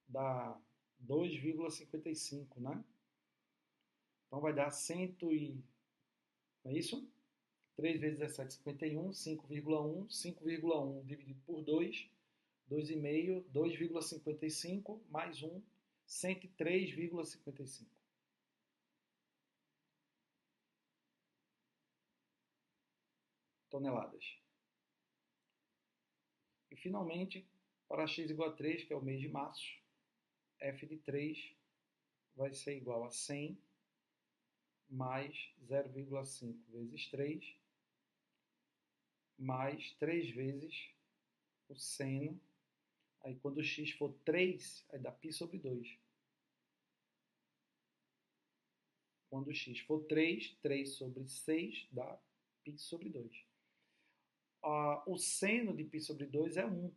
dá 2,55, né? Então vai dar 100 e... Não é isso? 3 vezes 17, 51, 5,1. 5,1 dividido por 2, 2,5, 2,55 mais 1, 103,55. Toneladas. E finalmente, para x igual a 3, que é o mês de março, f de 3 vai ser igual a 100 mais 0,5 vezes 3 mais 3 vezes o seno. Aí quando x for 3, aí dá π sobre 2. Quando x for 3, 3 sobre 6 dá π sobre 2. O seno de π sobre 2 é 1.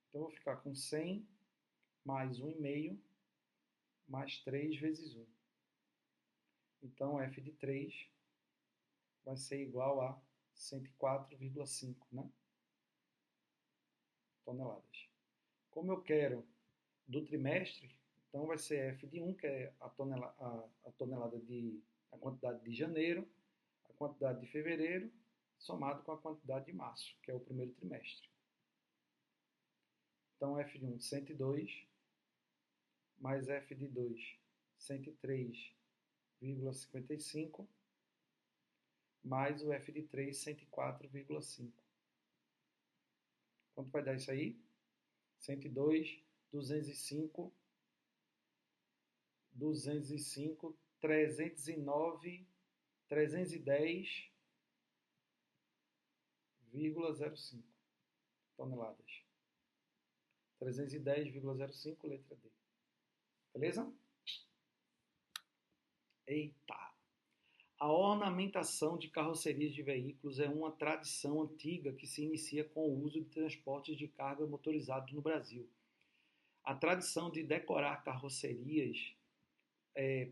Então, eu vou ficar com 100 mais 1,5 mais 3 vezes 1. Então, f de 3 vai ser igual a 104,5, né? Toneladas. Como eu quero do trimestre, então vai ser f de 1, que é a quantidade de janeiro, a quantidade de fevereiro, somado com a quantidade de março, que é o primeiro trimestre. Então, f de 1, 102, mais f de 2, 103,55, mais o f de 3, 104,5. Quanto vai dar isso aí? 102, 205, 309, 310,05 toneladas. 310,05, letra D. Beleza? Eita! A ornamentação de carrocerias de veículos é uma tradição antiga que se inicia com o uso de transportes de carga motorizados no Brasil. A tradição de decorar carrocerias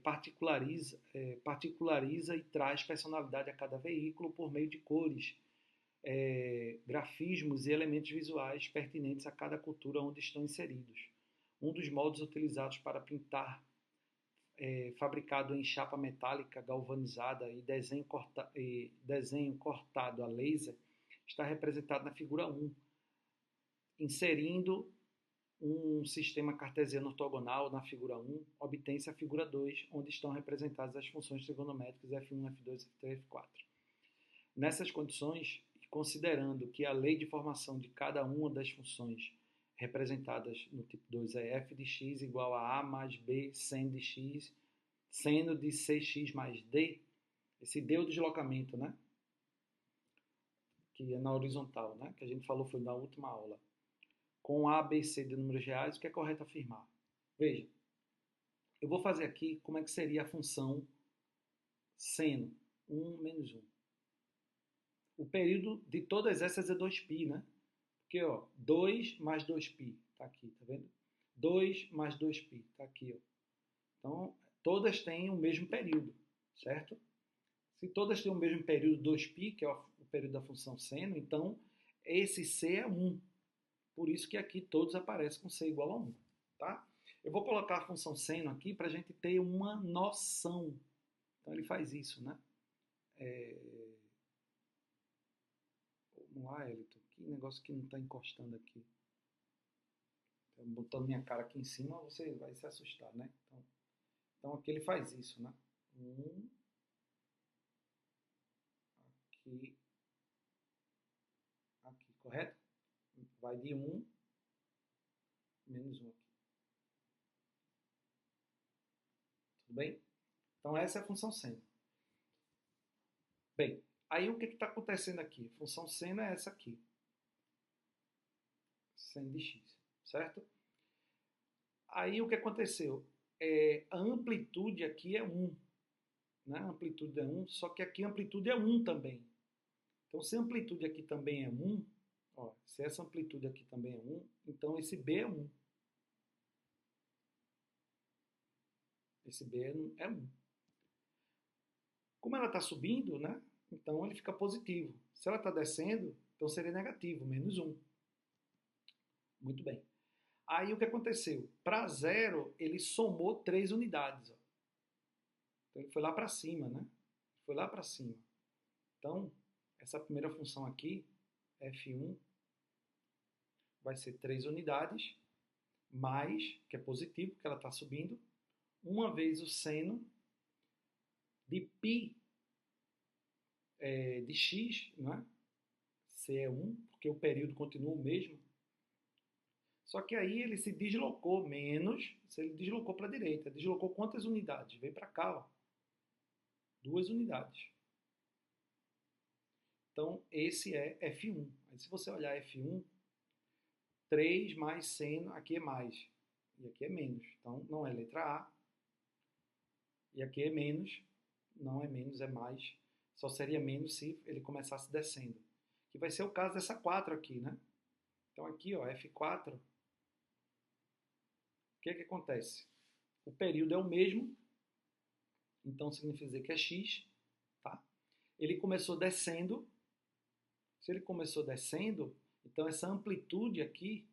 particulariza e traz personalidade a cada veículo por meio de cores, grafismos e elementos visuais pertinentes a cada cultura onde estão inseridos. Um dos modos utilizados para pintar, fabricado em chapa metálica galvanizada e desenho cortado a laser, está representado na figura 1, inserindo um sistema cartesiano ortogonal na figura 1, obtém-se a figura 2, onde estão representadas as funções trigonométricas F1, F2, F3, F4. Nessas condições, considerando que a lei de formação de cada uma das funções representadas no tipo 2 é f de x igual a mais b seno de x, seno de cx mais d, esse d é o deslocamento, né? Que é na horizontal, né? Que a gente falou foi na última aula. Com A, B e C de números reais, o que é correto afirmar? Veja, eu vou fazer aqui como é que seria a função seno, 1 menos 1. O período de todas essas é 2π, né? Porque, ó, 2 mais 2π, tá aqui, tá vendo? 2 mais 2π, tá aqui, ó. Então, todas têm o mesmo período, certo? Se todas têm o mesmo período 2π, que é o período da função seno, então esse C é 1. Por isso que aqui todos aparecem com C igual a 1, tá? Eu vou colocar a função seno aqui para a gente ter uma noção. Então ele faz isso, né? Vamos lá, Elton. Que negócio que não está encostando aqui. Botando minha cara aqui em cima, você vai se assustar, né? Então aqui ele faz isso, né? 1, aqui, aqui, correto? Vai de 1 menos 1 aqui. Tudo bem? Então essa é a função seno. Bem, aí o que está acontecendo aqui? A função seno é essa aqui. Seno de x, certo? Aí o que aconteceu? A amplitude aqui é 1. Né? A amplitude é 1, só que aqui a amplitude é 1 também. Então, se a amplitude aqui também é 1, ó, se essa amplitude aqui também é 1, então esse B é 1. Esse B é 1. Como ela está subindo, né? Então ele fica positivo. Se ela está descendo, então seria negativo, menos 1. Muito bem. Aí o que aconteceu? Para 0, ele somou 3 unidades. Ó. Então ele foi lá para cima, né? Foi lá para cima. Então, essa primeira função aqui, F1, vai ser 3 unidades, mais, que é positivo, porque ela está subindo, uma vez o seno de π de x, né? C é 1, porque o período continua o mesmo. Só que aí ele se deslocou menos, se ele deslocou para a direita. Deslocou quantas unidades? Veio para cá, ó. 2 unidades. Então, esse é F1. Aí, se você olhar F1, 3 mais seno, aqui é mais, e aqui é menos. Então, não é letra A, e aqui é menos, não é menos, é mais. Só seria menos se ele começasse descendo. Que vai ser o caso dessa 4 aqui, né? Então, aqui, ó, F4, o que que acontece? O período é o mesmo, então significa dizer que é x, tá? Ele começou descendo. Se ele começou descendo, então essa amplitude aqui,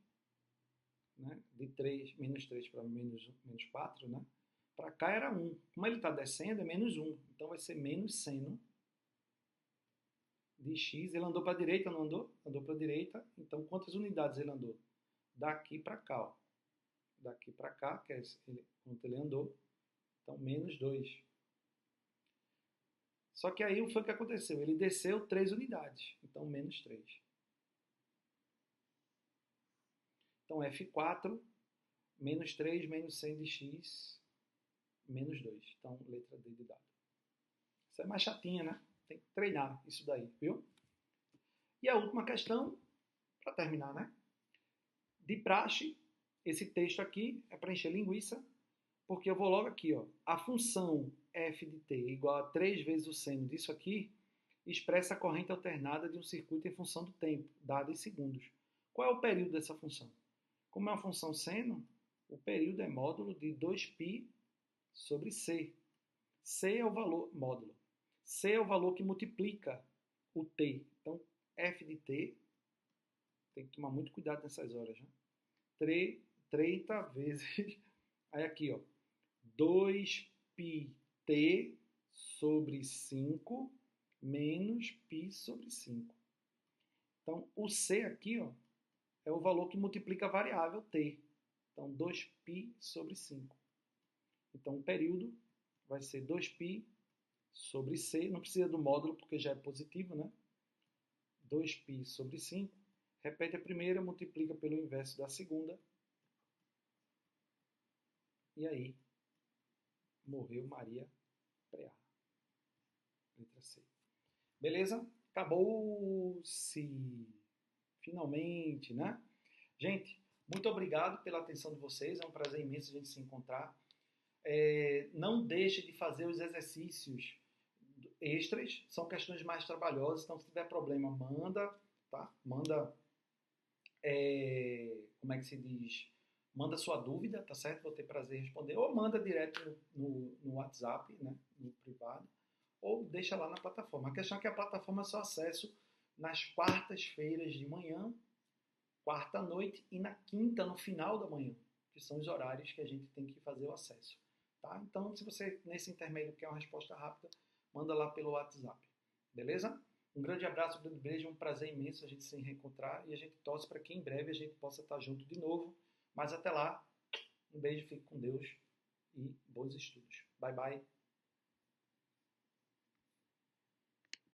né, de 3, menos 3 para menos 4, né, para cá era 1. Como ele está descendo, é menos 1. Então vai ser menos seno de x. Ele andou para a direita, não andou? Andou para a direita. Então quantas unidades ele andou? Daqui para cá, ó. Daqui para cá, que é quanto ele andou. Então menos 2. Só que aí foi o que aconteceu. Ele desceu 3 unidades. Então menos 3. Então F4, menos 3, menos 100 de x, menos 2. Então, letra D de dado. Isso é mais chatinha, né? Tem que treinar isso daí, viu? E a última questão, para terminar, né? De praxe, esse texto aqui é para encher linguiça, porque eu vou logo aqui, ó. A função f de t igual a 3 vezes o seno disso aqui expressa a corrente alternada de um circuito em função do tempo, dado em segundos. Qual é o período dessa função? Como é uma função seno, o período é módulo de 2π sobre c. C é o valor, módulo. C é o valor que multiplica o t. Então, f de t, tem que tomar muito cuidado nessas horas, né? 30 vezes, aí aqui, ó, 2πt sobre 5 menos π sobre 5. Então, o c aqui, ó, é o valor que multiplica a variável t. Então, 2π sobre 5. Então, o período vai ser 2π sobre c. Não precisa do módulo, porque já é positivo, né? 2π sobre 5. Repete a primeira, multiplica pelo inverso da segunda. E aí, morreu Maria Preá. Letra C. Beleza? Acabou-se. Finalmente, né? Gente, muito obrigado pela atenção de vocês. É um prazer imenso a gente se encontrar. Não deixe de fazer os exercícios extras. São questões mais trabalhosas. Então, se tiver problema, manda, tá? Manda, como é que se diz? Manda sua dúvida, tá certo? Vou ter prazer em responder. Ou manda direto no WhatsApp, né? No privado. Ou deixa lá na plataforma. A questão é que a plataforma é só acesso nas quartas-feiras de manhã, quarta à noite e na quinta no final da manhã, que são os horários que a gente tem que fazer o acesso. Tá? Então, se você nesse intermédio quer uma resposta rápida, manda lá pelo WhatsApp. Beleza? Um grande abraço, um grande beijo, um prazer imenso a gente se reencontrar e a gente torce para que em breve a gente possa estar junto de novo. Mas até lá, um beijo, fique com Deus e bons estudos. Bye, bye.